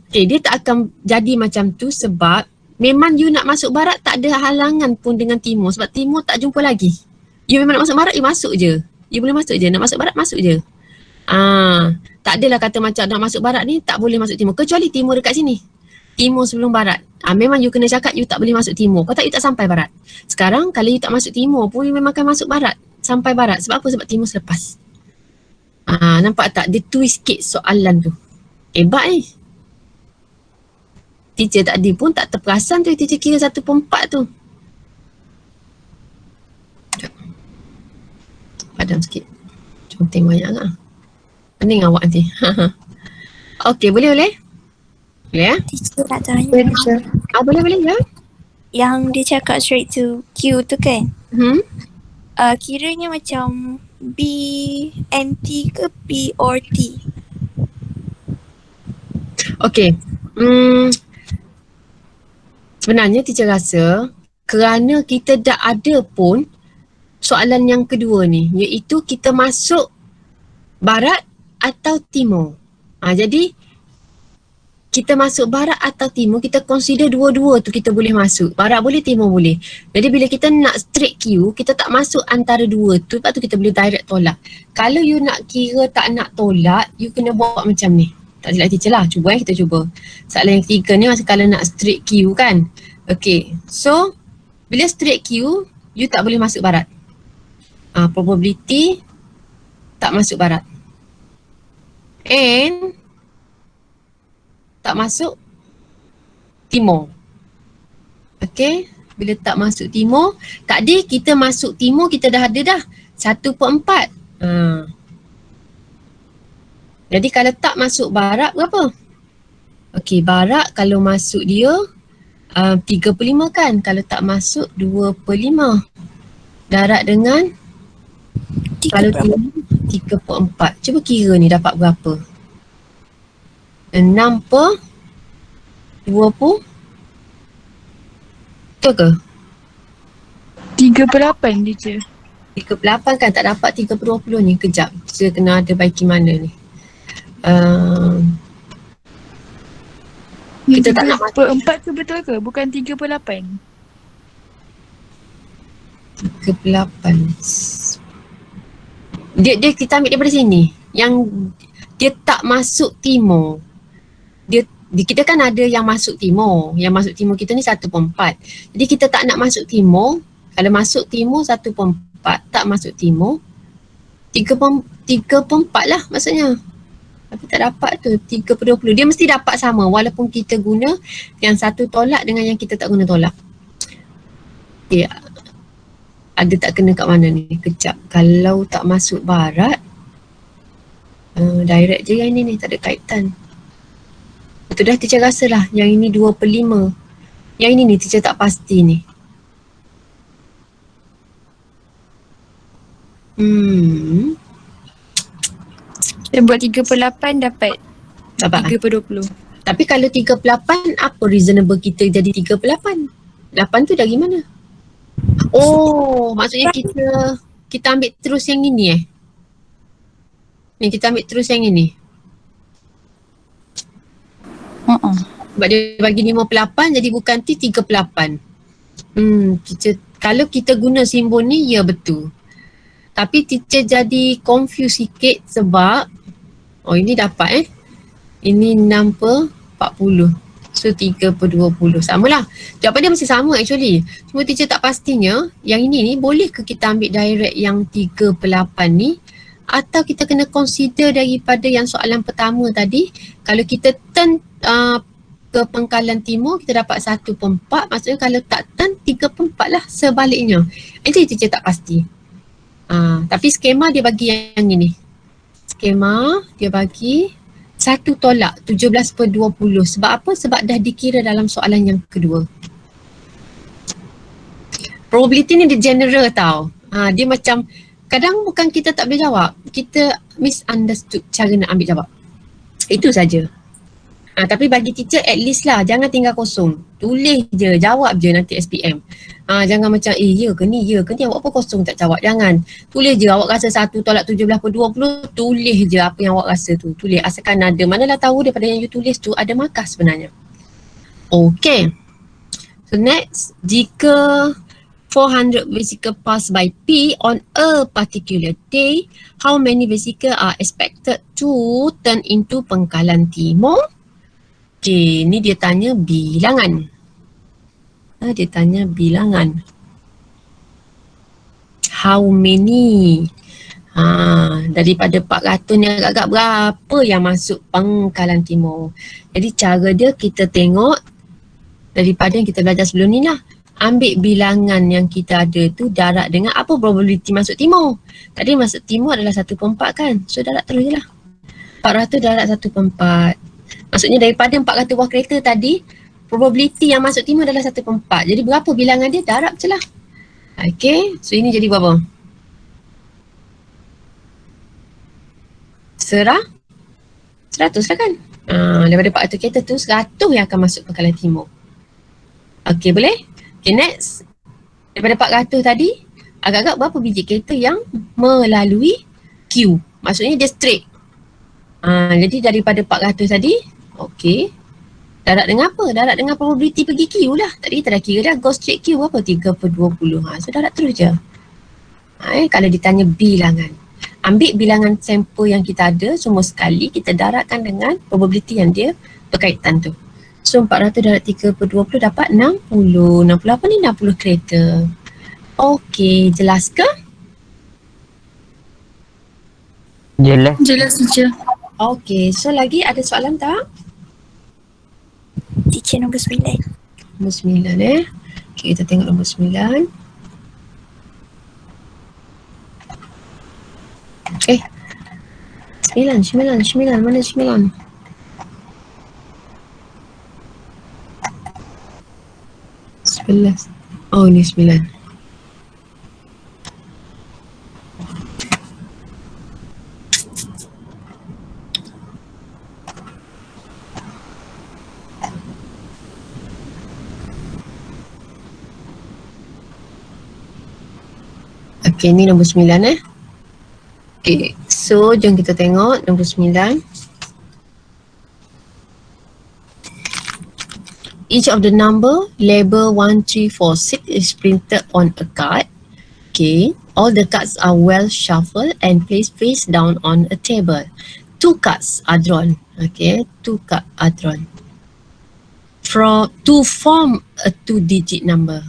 [SPEAKER 1] Okay, dia tak akan jadi macam tu sebab memang you nak masuk barat tak ada halangan pun dengan timur, sebab timur tak jumpa lagi. You memang nak masuk barat, you masuk je. You boleh masuk je, nak masuk barat masuk je. Tak adalah kata macam nak masuk barat ni tak boleh masuk timur, kecuali timur dekat sini. Timur sebelum barat. Memang you kena cakap you tak boleh masuk timur. Kalau tak you tak sampai barat. Sekarang kalau you tak masuk timur pun you memang akan masuk barat. Sampai barat. Sebab apa? Sebab timur selepas. Nampak tak? Dia twist sikit soalan tu. Hebat ni. Teacher tadi pun tak terperasan tu. Teacher kira 1/4 tu. Padam sikit. Conteng banyak lah. Pening awak nanti. Okey, boleh? Boleh
[SPEAKER 2] Teacher nak tanya.
[SPEAKER 1] Boleh ya.
[SPEAKER 2] Yang dia cakap straight to Q tu kan? Kiranya macam B and T ke P or T?
[SPEAKER 1] Okey. Sebenarnya teacher rasa kerana kita dah ada pun soalan yang kedua ni, iaitu kita masuk barat atau timur. Jadi kita masuk barat atau timur, kita consider dua-dua tu kita boleh masuk. Barat boleh, timur boleh. Jadi bila kita nak straight Q, kita tak masuk antara dua tu, lepas tu kita boleh direct tolak. Kalau you nak kira tak nak tolak, you kena buat macam ni. Tak silap teacher lah, cuba kita cuba. Soalan yang ketiga ni masa kalau nak straight Q kan. Okay, so bila straight Q, you tak boleh masuk barat. Probability tak masuk barat. And tak masuk timur. Okay, bila tak masuk timur, tadi kita masuk timur kita dah ada dah 1/4. Jadi kalau tak masuk barat berapa? Okay, barat kalau masuk dia 3/5 kan. Kalau tak masuk 2/5. Darat dengan kalau 3/4. Cuba kira ni dapat berapa? 6/20. Betul ke?
[SPEAKER 5] 3/8 teacher.
[SPEAKER 1] 3/8 kan, tak dapat 3/20 ni. Kejap, saya kena ada baiki mana ni. Kita tak nak masuk
[SPEAKER 5] 4 tu betul ke? Bukan 3/8.
[SPEAKER 1] 3/8. Dia kita ambil daripada sini. Yang dia tak masuk timur. Kita kan ada yang masuk timur. Yang masuk timur kita ni 1/4. Jadi kita tak nak masuk timur. Kalau masuk timur 1/4, tak masuk timur 3/4 lah maksudnya. Tapi tak dapat tu 3/20. Dia mesti dapat sama walaupun kita guna yang satu tolak dengan yang kita tak guna tolak. Okay, ada tak kena kat mana ni? Kejap, kalau tak masuk barat, direct je yang ini ni, tak ada kaitan. Betul dah, teacher rasa lah yang ini 2/5. Yang ini ni teacher tak pasti ni.
[SPEAKER 2] Kita buat 3/8 dapat
[SPEAKER 1] Dapat
[SPEAKER 2] 3/20.
[SPEAKER 1] Tapi kalau 3/8, apa reasonable kita jadi 3/8? 8 tu dari mana? Oh, maksudnya kita ambil terus yang ini Ni kita ambil terus yang ini. Sebab dia bagi 5/8 jadi bukan T 3/8. Kalau kita guna simbol ni, ya betul. Tapi teacher jadi confused sikit sebab ini dapat ini 6/40. So 3/20. Samalah. Jawapan dia masih sama actually. Cuma teacher tak pastinya yang ini ni boleh ke kita ambil direct yang 3/8 ni, atau kita kena consider daripada yang soalan pertama tadi. Kalau kita turn ke pangkalan timur, kita dapat 1/4. Maksudnya kalau tak turn 3/4 lah sebaliknya. Itu teacher tak pasti. Tapi skema dia bagi yang ini. Skema dia bagi 1 tolak 17/20. Sebab apa? Sebab dah dikira dalam soalan yang kedua. Probability ni dia general tau. Dia macam kadang bukan kita tak boleh jawab, kita misunderstood cara nak ambil jawab. Itu saja. Tapi bagi teacher at least lah, jangan tinggal kosong. Tulis je, jawab je nanti SPM. Jangan macam ya ke ni, awak apa kosong tak jawab. Jangan. Tulis je, awak rasa 1 tolak 17/20, tulis je apa yang awak rasa tu. Tulis, asalkan ada. Manalah tahu daripada yang you tulis tu ada markah sebenarnya. Okay. So next, jika 400 vehicle pass by P on a particular day, how many vehicle are expected to turn into pangkalan timur? Okay, ni dia tanya bilangan. Dia tanya bilangan. How many? Daripada 400 ni agak-agak berapa yang masuk pangkalan timur? Jadi cara dia kita tengok daripada yang kita belajar sebelum ni lah. Ambil bilangan yang kita ada tu darab dengan apa probability masuk timur. Tadi masuk timur adalah 1/4 kan? So darab terus je lah. 400 darab 1/4. Maksudnya daripada 400 buah kereta tadi, probability yang masuk timur adalah 1/4. Jadi berapa bilangan dia? Darab je lah. Okay, so ini jadi berapa? 100 lah kan? Daripada 400 kereta tu, 100 yang akan masuk pangkalan timur. Okay, boleh? Okay, next. Daripada 400 tadi, agak-agak berapa biji kereta yang melalui Q? Maksudnya dia straight. Jadi daripada 400 tadi, okay. Darab dengan apa? Darab dengan probability pergi Q lah. Tadi kita dah kira dah, go straight Q berapa? 3/20. So darab terus je. Kalau ditanya bilangan. Ambil bilangan sampel yang kita ada, semua sekali kita darabkan dengan probability yang dia berkaitan tu. So 400 darab 3/20 dapat 60. 60 apa ni? 60 kereta. Okay, jelas ke?
[SPEAKER 3] Jelas.
[SPEAKER 2] Jelas teacher.
[SPEAKER 1] Okay, so lagi ada soalan tak?
[SPEAKER 2] Teacher nombor 9.
[SPEAKER 1] Nombor 9 Okay, kita tengok nombor 9. Okay. 9. Mana 9? Oh, ni 9. Okay, ni nombor 9 Okay, so jom kita tengok nombor 9. Each of the number label 1, 3, 4, 6 is printed on a card. Okay, all the cards are well shuffled and placed face down on a table. 2 cards are drawn. Okay, 2 cards are drawn. To form a 2-digit number.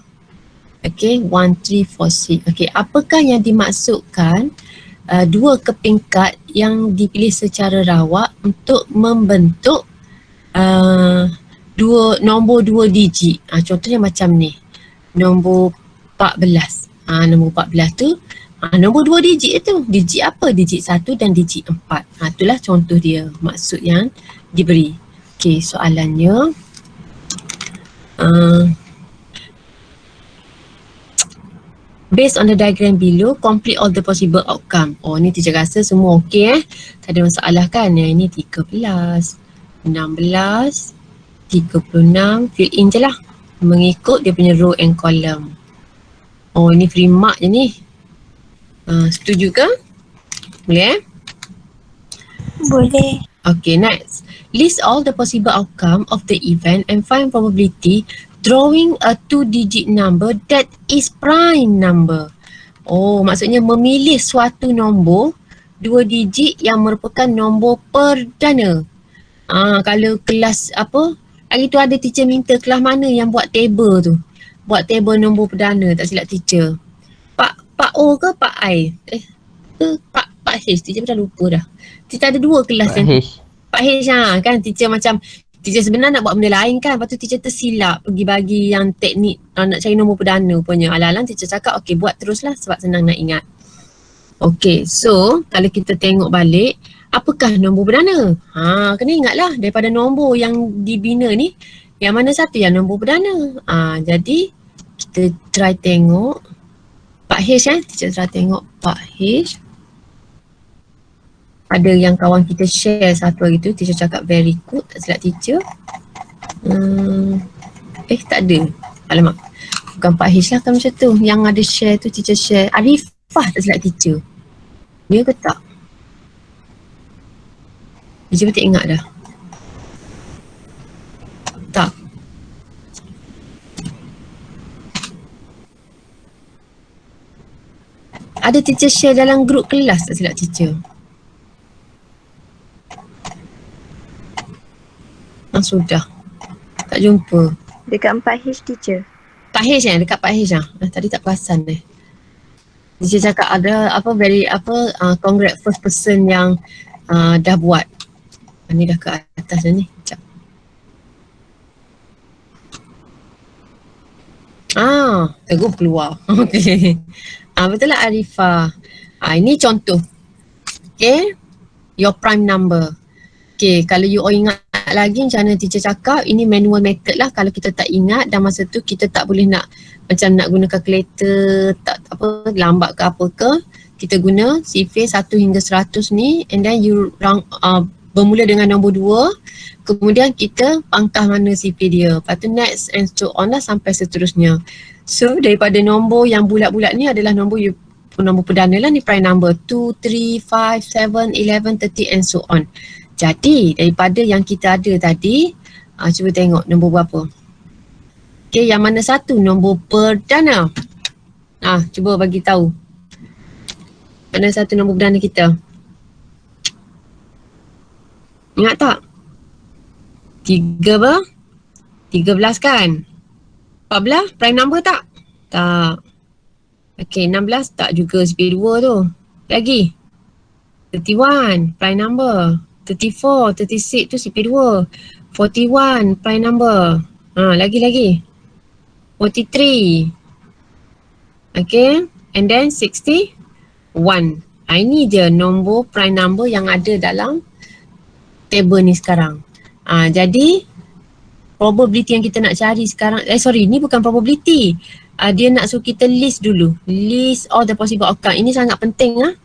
[SPEAKER 1] Okay, 1, 3, 4, 6. Okay, apakah yang dimaksudkan dua keping kad yang dipilih secara rawak untuk membentuk nombor 2 digit. Contohnya macam ni. Nombor 14. Nombor 14 tu nombor 2 digit tu. Digit apa? Digit 1 dan digit 4. Itulah contoh dia, maksud yang diberi. Okey, soalannya based on the diagram below, complete all the possible outcome. Oh, ni teacher rasa semua okey tak ada masalah kan? Ini 13, 16, 36, fill in je lah. Mengikut dia punya row and column. Oh, ini free mark je ni. Setuju ke? Boleh
[SPEAKER 2] Boleh.
[SPEAKER 1] Okay, next. List all the possible outcome of the event and find probability drawing a 2-digit number that is prime number. Oh, maksudnya memilih suatu nombor 2 digit yang merupakan nombor perdana. Kalau kelas apa, hari tu ada teacher minta kelas mana yang buat table tu. Buat table nombor perdana, tak silap teacher. Pak O ke Pak I? Pak H, teacher dah lupa dah. Teacher ada 2 kelas
[SPEAKER 3] Pak H.
[SPEAKER 1] Pak H kan, teacher macam teacher sebenarnya nak buat benda lain kan, lepas tu teacher tersilap pergi bagi yang teknik nak cari nombor perdana punya. Alang-alang teacher cakap okey buat teruslah sebab senang nak ingat. Okey, so kalau kita tengok balik, apakah nombor perdana? Kena ingatlah daripada nombor yang dibina ni, yang mana satu yang nombor perdana. Jadi kita try tengok Pak H teacher try tengok Pak H. Ada yang kawan kita share satu hari tu, teacher cakap very good, tak silap teacher. Tak ada. Alamak. Bukan Pak H lah kan macam tu. Yang ada share tu teacher share. Arifah tak silap teacher. Dia ke tak? Teacher pun tak ingat dah. Tak. Ada teacher share dalam grup kelas tak silap teacher. Sudah. Tak jumpa.
[SPEAKER 2] Dekat 4H teacher.
[SPEAKER 1] Pak H dekat Pak H tadi tak perasan Dia cakap ada congrats first person yang dah buat. Ni dah ke atas dah ni. Sekejap. Terus keluar. Okey. Betul lah Arifah. Ini contoh. Okay. Your prime number. Okay, kalau you all ingat lagi macam mana teacher cakap, ini manual method lah. Kalau kita tak ingat dan masa tu kita tak boleh nak macam nak guna calculator, tak apa lambat ke apa ke, kita guna CFA 1 hingga 100 ni, and then you bermula dengan nombor 2, kemudian kita pangkah mana CFA dia, lepas tu next and so on lah sampai seterusnya. So daripada nombor yang bulat-bulat ni adalah nombor perdana lah ni, prime number 2, 3, 5, 7, 11, 30 and so on. Jadi daripada yang kita ada tadi, cuba tengok nombor berapa. Okay, yang mana satu nombor perdana? Cuba bagi tahu. Mana satu nombor perdana kita? Ingat tak? 13 kan? 14 prime number tak? Tak. Okay, 16 tak juga CP2 tu. Lagi. 31 prime number. 34, 36 tu CP2. 41 prime number. Lagi. 43. Okay. And then 61. Ini je nombor prime number yang ada dalam table ni sekarang. Jadi probability yang kita nak cari sekarang, ni bukan probability. Dia nak suruh kita list dulu. List all the possible outcome. Ini sangat penting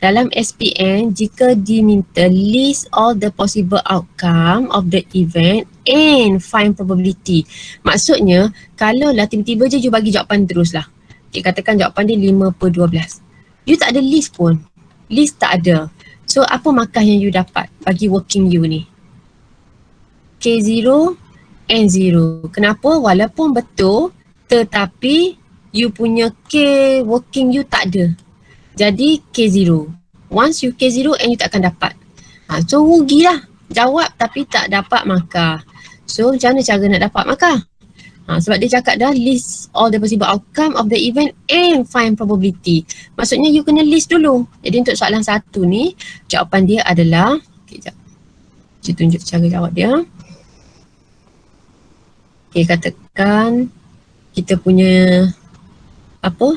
[SPEAKER 1] dalam SPM, jika diminta list all the possible outcome of the event and find probability. Maksudnya, kalau lah tiba-tiba je you bagi jawapan terus lah. Okay, katakan jawapan dia 5/12. You tak ada list pun. List tak ada. So, apa markah yang you dapat bagi working you ni? K0 and 0. Kenapa? Walaupun betul, tetapi you punya K working you tak ada. Jadi K0. Once you K0 and you tak akan dapat. So rugilah. Jawab tapi tak dapat markah. So macam mana cara nak dapat markah? Sebab dia cakap dah list all the possible outcome of the event and find probability. Maksudnya you kena list dulu. Jadi untuk soalan 1 ni, jawapan dia adalah, sekejap. Saya tunjuk cara jawab dia. Okay, katakan kita punya apa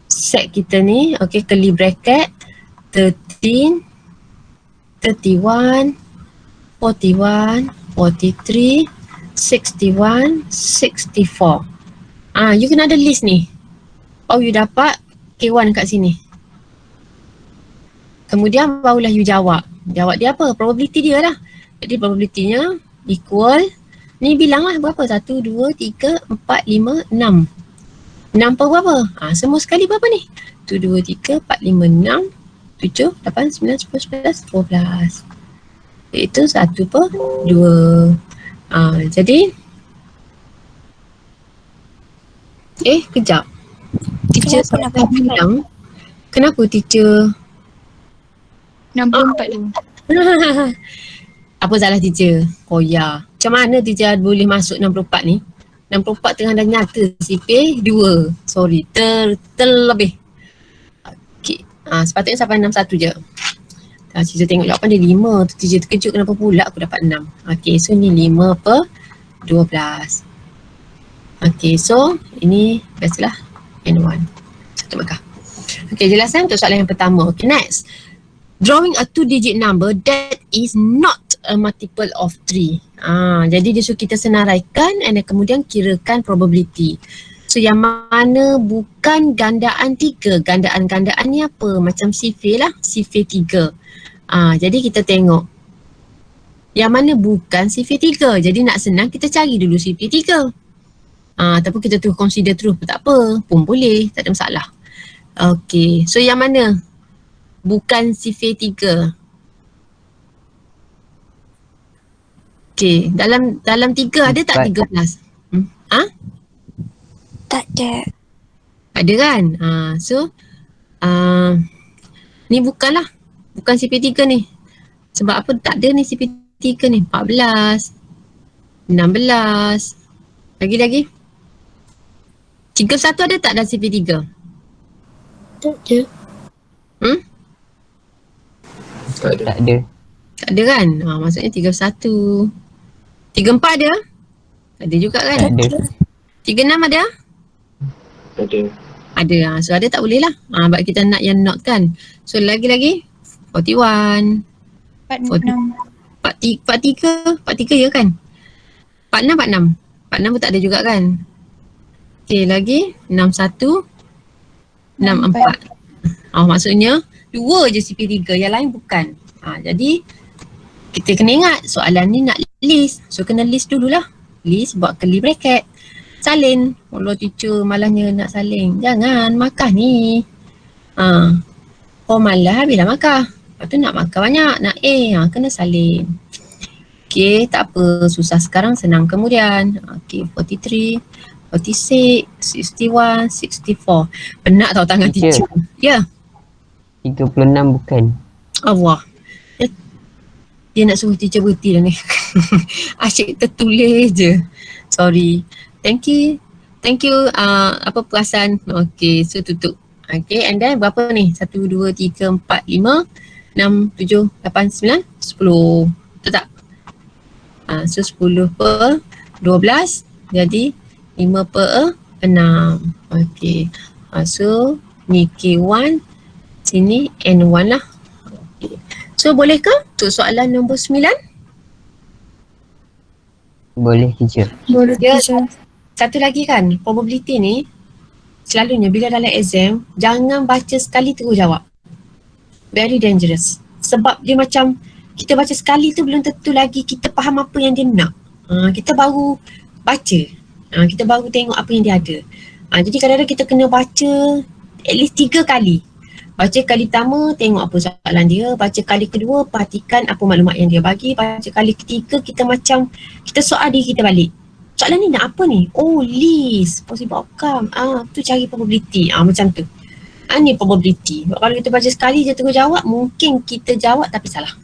[SPEAKER 1] set kita ni. Okay, curly bracket 13, 31, 41, 43, 61, 64. You kena ada list ni. You dapat K1 kat sini. Kemudian barulah you jawab. Jawab dia apa? Probability dia lah. Jadi probability-nya equal, ni bilang lah berapa? 1, 2, 3, 4, 5, 6. 6 per berapa? Semua sekali berapa ni? 1, 2, 3, 4, 5, 6, 7, 8, 9, 10, 11, 12. Iaitu 1 per 2. Jadi kejap. Teacher
[SPEAKER 2] Kenapa nak
[SPEAKER 1] bilang, kenapa teacher
[SPEAKER 5] 64 tu.
[SPEAKER 1] apa salah teacher? Macam mana teacher boleh masuk 64 ni? 64 tengah dah nyata CP 2. Sorry, terlebih. Okay. Sepatutnya sampai 61 je. Teacher tengok jawapan dia 5. Teacher terkejut kenapa pula aku dapat 6. Okay, so ni 5 per 12. Okay, so ini biasalah N1. Satu markah. Okay, jelasan untuk soalan yang pertama. Okay, next. Drawing a 2-digit number that is not a multiple of 3. Jadi dia suruh kita senaraikan and kemudian kirakan probability. So yang mana bukan gandaan 3. Gandaan-gandaan ni apa? Macam sifir lah. Sifir 3. Jadi kita tengok. Yang mana bukan sifir 3. Jadi nak senang kita cari dulu sifir 3. Ataupun kita terus consider terus pun tak apa. Pun boleh. Tak ada masalah. Okay. So yang mana bukan sifir 3? Okay. Dalam 3 ada tak 13?
[SPEAKER 2] Tak ada.
[SPEAKER 1] Ada kan? So ni bukanlah. Bukan sifir 3 ni. Sebab apa tak ada ni sifir 3 ni? 14, 16. Lagi. 31 ada tak dalam sifir 3?
[SPEAKER 2] Tak ada.
[SPEAKER 4] Tak ada.
[SPEAKER 3] Tak ada.
[SPEAKER 1] Tak ada kan? Maksudnya 31. 34 ada? Ada juga kan?
[SPEAKER 3] Tak ada.
[SPEAKER 1] 36 ada?
[SPEAKER 4] Ada.
[SPEAKER 1] Ada. So ada tak boleh lah. Sebab kita nak yang not kan. So lagi-lagi 41.
[SPEAKER 5] 46.
[SPEAKER 1] 43 ya kan? 46 pun tak ada juga kan? Okay, lagi 61, 64. Maksudnya 2 je CP3, yang lain bukan. Jadi kita kena ingat soalan ni nak list. So kena list dululah. List buat curly bracket. Salin. Allah teacher malahnya nak salin. Jangan markah ni. Malah habislah markah. Lepas tu nak markah banyak. Nak A. Kena salin. Okay, tak apa. Susah sekarang, senang kemudian. Okay, 43, 46, 61, 64. Penat tau tangan
[SPEAKER 3] Teacher.
[SPEAKER 1] teacher. Ya.
[SPEAKER 3] 36 bukan.
[SPEAKER 1] Allah. Dia nak suruh teacher berhenti dah ni. Asyik tertulis je. Sorry. Thank you. Apa perasan? Okay, so tutup. Okay, and then berapa ni? 1, 2, 3, 4, 5, 6, 7, 8, 9, 10. Betul tak? So 10 per 12. Jadi 5 per 6. Okay. So ni K1. Sini N1 lah. Okay. So boleh ke untuk soalan nombor 9?
[SPEAKER 3] Boleh teacher.
[SPEAKER 5] Boleh
[SPEAKER 1] Ya.
[SPEAKER 5] teacher.
[SPEAKER 1] Satu lagi kan, probability ni selalunya bila dalam exam, jangan baca sekali terus jawab. Very dangerous. Sebab dia macam kita baca sekali tu belum tentu lagi kita faham apa yang dia nak. Kita baru baca. Kita baru tengok apa yang dia ada. Jadi kadang-kadang kita kena baca at least 3 kali. Baca kali pertama, tengok apa soalan dia. Baca kali kedua, perhatikan apa maklumat yang dia bagi. Baca kali ketiga, kita macam, kita soal diri kita balik. Soalan ni nak apa ni? Oh, list, possible outcome. Tu cari probability. Macam tu. Ni probability. Sebab kalau kita baca sekali je terus jawab, mungkin kita jawab tapi salah.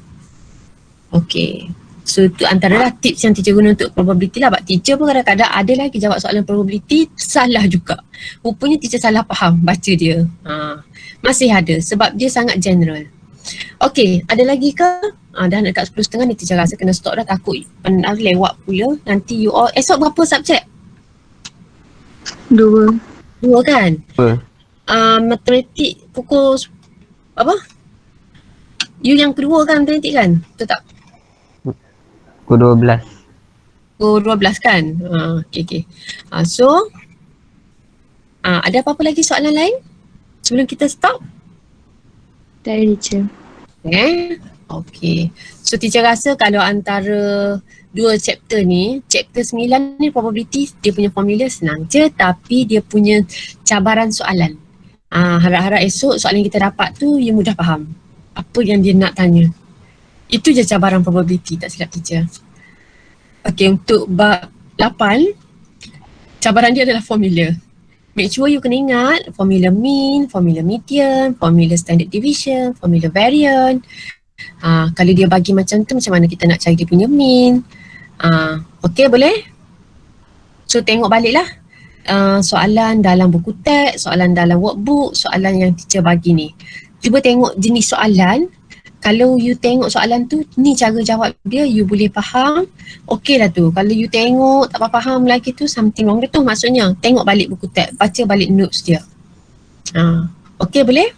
[SPEAKER 1] Okay. So tu antara tips yang teacher guna untuk probability lah. Sebab teacher pun kadang-kadang ada lagi jawab soalan probability salah juga. Rupanya teacher salah faham baca dia. Masih ada sebab dia sangat general. Okay, ada lagi ke? Dah nak dekat 10.30 ni teacher rasa kena stop dah, takut lewat pula. Nanti you all, esok berapa subjek?
[SPEAKER 5] 2.
[SPEAKER 1] 2 kan?
[SPEAKER 3] Apa?
[SPEAKER 1] Matematik pukul apa? You yang kedua kan matematik kan? Betul tak?
[SPEAKER 3] Pukul 12.
[SPEAKER 1] Pukul 12 kan? Okay. So, ada apa-apa lagi soalan lain? Sebelum kita stop?
[SPEAKER 5] Tak ada teacher.
[SPEAKER 1] Okay. So, teacher rasa kalau antara 2 chapter ni, chapter 9 ni probability dia punya formula senang je, tapi dia punya cabaran soalan. Harap-harap esok soalan yang kita dapat tu you mudah faham apa yang dia nak tanya. Itu je cabaran probability, tak silap teacher. Okay, untuk bab 8, cabaran dia adalah formula. Make sure you kena ingat formula mean, formula median, formula standard deviation, formula variance. Kalau dia bagi macam tu, macam mana kita nak cari dia punya mean. Okay, boleh? So, tengok balik lah. Soalan dalam buku teks, soalan dalam workbook, soalan yang teacher bagi ni. Cuba tengok jenis soalan. Kalau you tengok soalan tu, ni cara jawab dia, you boleh faham. Okay lah tu. Kalau you tengok tak faham lagi tu, something wrong dia tu maksudnya. Tengok balik buku teks, baca balik notes dia. Okay, boleh?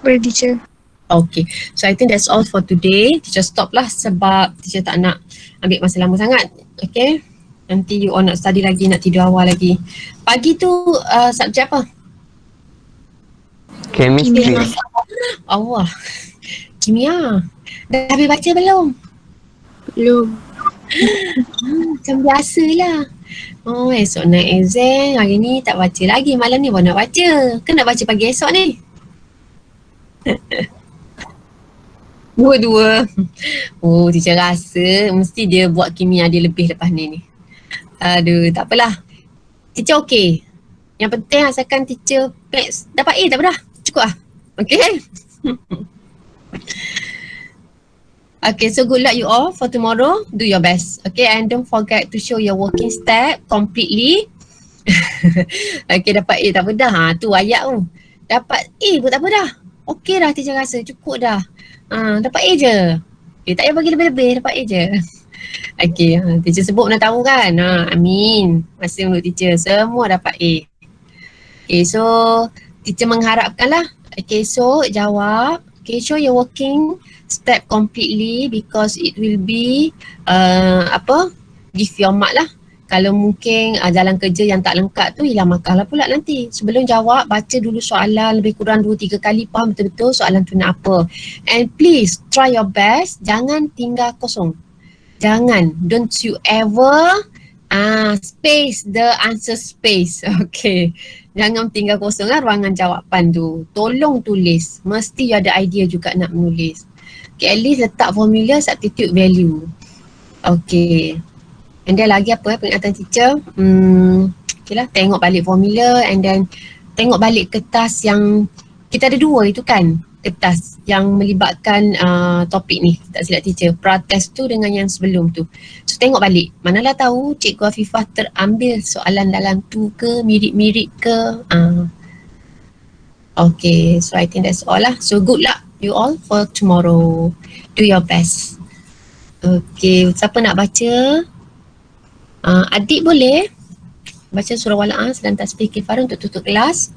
[SPEAKER 5] Boleh teacher.
[SPEAKER 1] Okay, so I think that's all for today. Teacher stop lah sebab teacher tak nak ambil masa lama sangat. Okay, nanti you all nak study lagi, nak tidur awal lagi. Pagi tu subjek apa?
[SPEAKER 3] Chemistry.
[SPEAKER 1] Allah, kimia. Dah habis baca belum?
[SPEAKER 5] Belum.
[SPEAKER 1] Macam biasalah. Esok nak exam, hari ni tak baca lagi. Malam ni baru nak baca. Kan nak baca pagi esok ni? Dua-dua. Teacher rasa mesti dia buat kimia dia lebih lepas ni. Aduh, tak apalah. Teacher okey. Yang penting asalkan teacher maths dapat A tak apa dah. Cukup lah. Okay. Okay, so good luck you all for tomorrow. Do your best. Okay, and don't forget to show your working step completely. Okay, dapat A tak apa dah. Tu ayat tu. Dapat A pun tak apa dah. Okay dah teacher rasa. Cukup dah. Dapat A je. Tak payah bagi lebih-lebih. Dapat A je. Okay, teacher sebut nak tahu kan. Amin. Masa untuk teacher. Semua dapat A. Okay, so teacher mengharapkan lah. Okay, so jawab. Okay, show your working step completely because it will be give your mark lah. Kalau mungkin jalan kerja yang tak lengkap tu hilang markah lah pula nanti. Sebelum jawab, baca dulu soalan lebih kurang 2-3 kali, faham betul-betul soalan tu nak apa. And please try your best, jangan tinggal kosong. Jangan, don't you ever space the answer space. Okay. Jangan tinggal kosong lah ruangan jawapan tu. Tolong tulis. Mesti you ada idea juga nak menulis. Okay, at least letak formula, substitute value. Okay. And then lagi apa peringatan teacher? Okay lah, tengok balik formula and then tengok balik kertas yang kita ada 2 itu kan. Kertas yang melibatkan topik ni, tak silap teacher. Pra-test tu dengan yang sebelum tu. So tengok balik. Manalah tahu Cikgu Afifah terambil soalan dalam tu ke, mirip-mirip ke. Okay, so I think that's all lah. So good luck you all for tomorrow. Do your best. Okay, siapa nak baca? Adik boleh baca surah Wala'ah sedang tasbih kifarah untuk tutup kelas.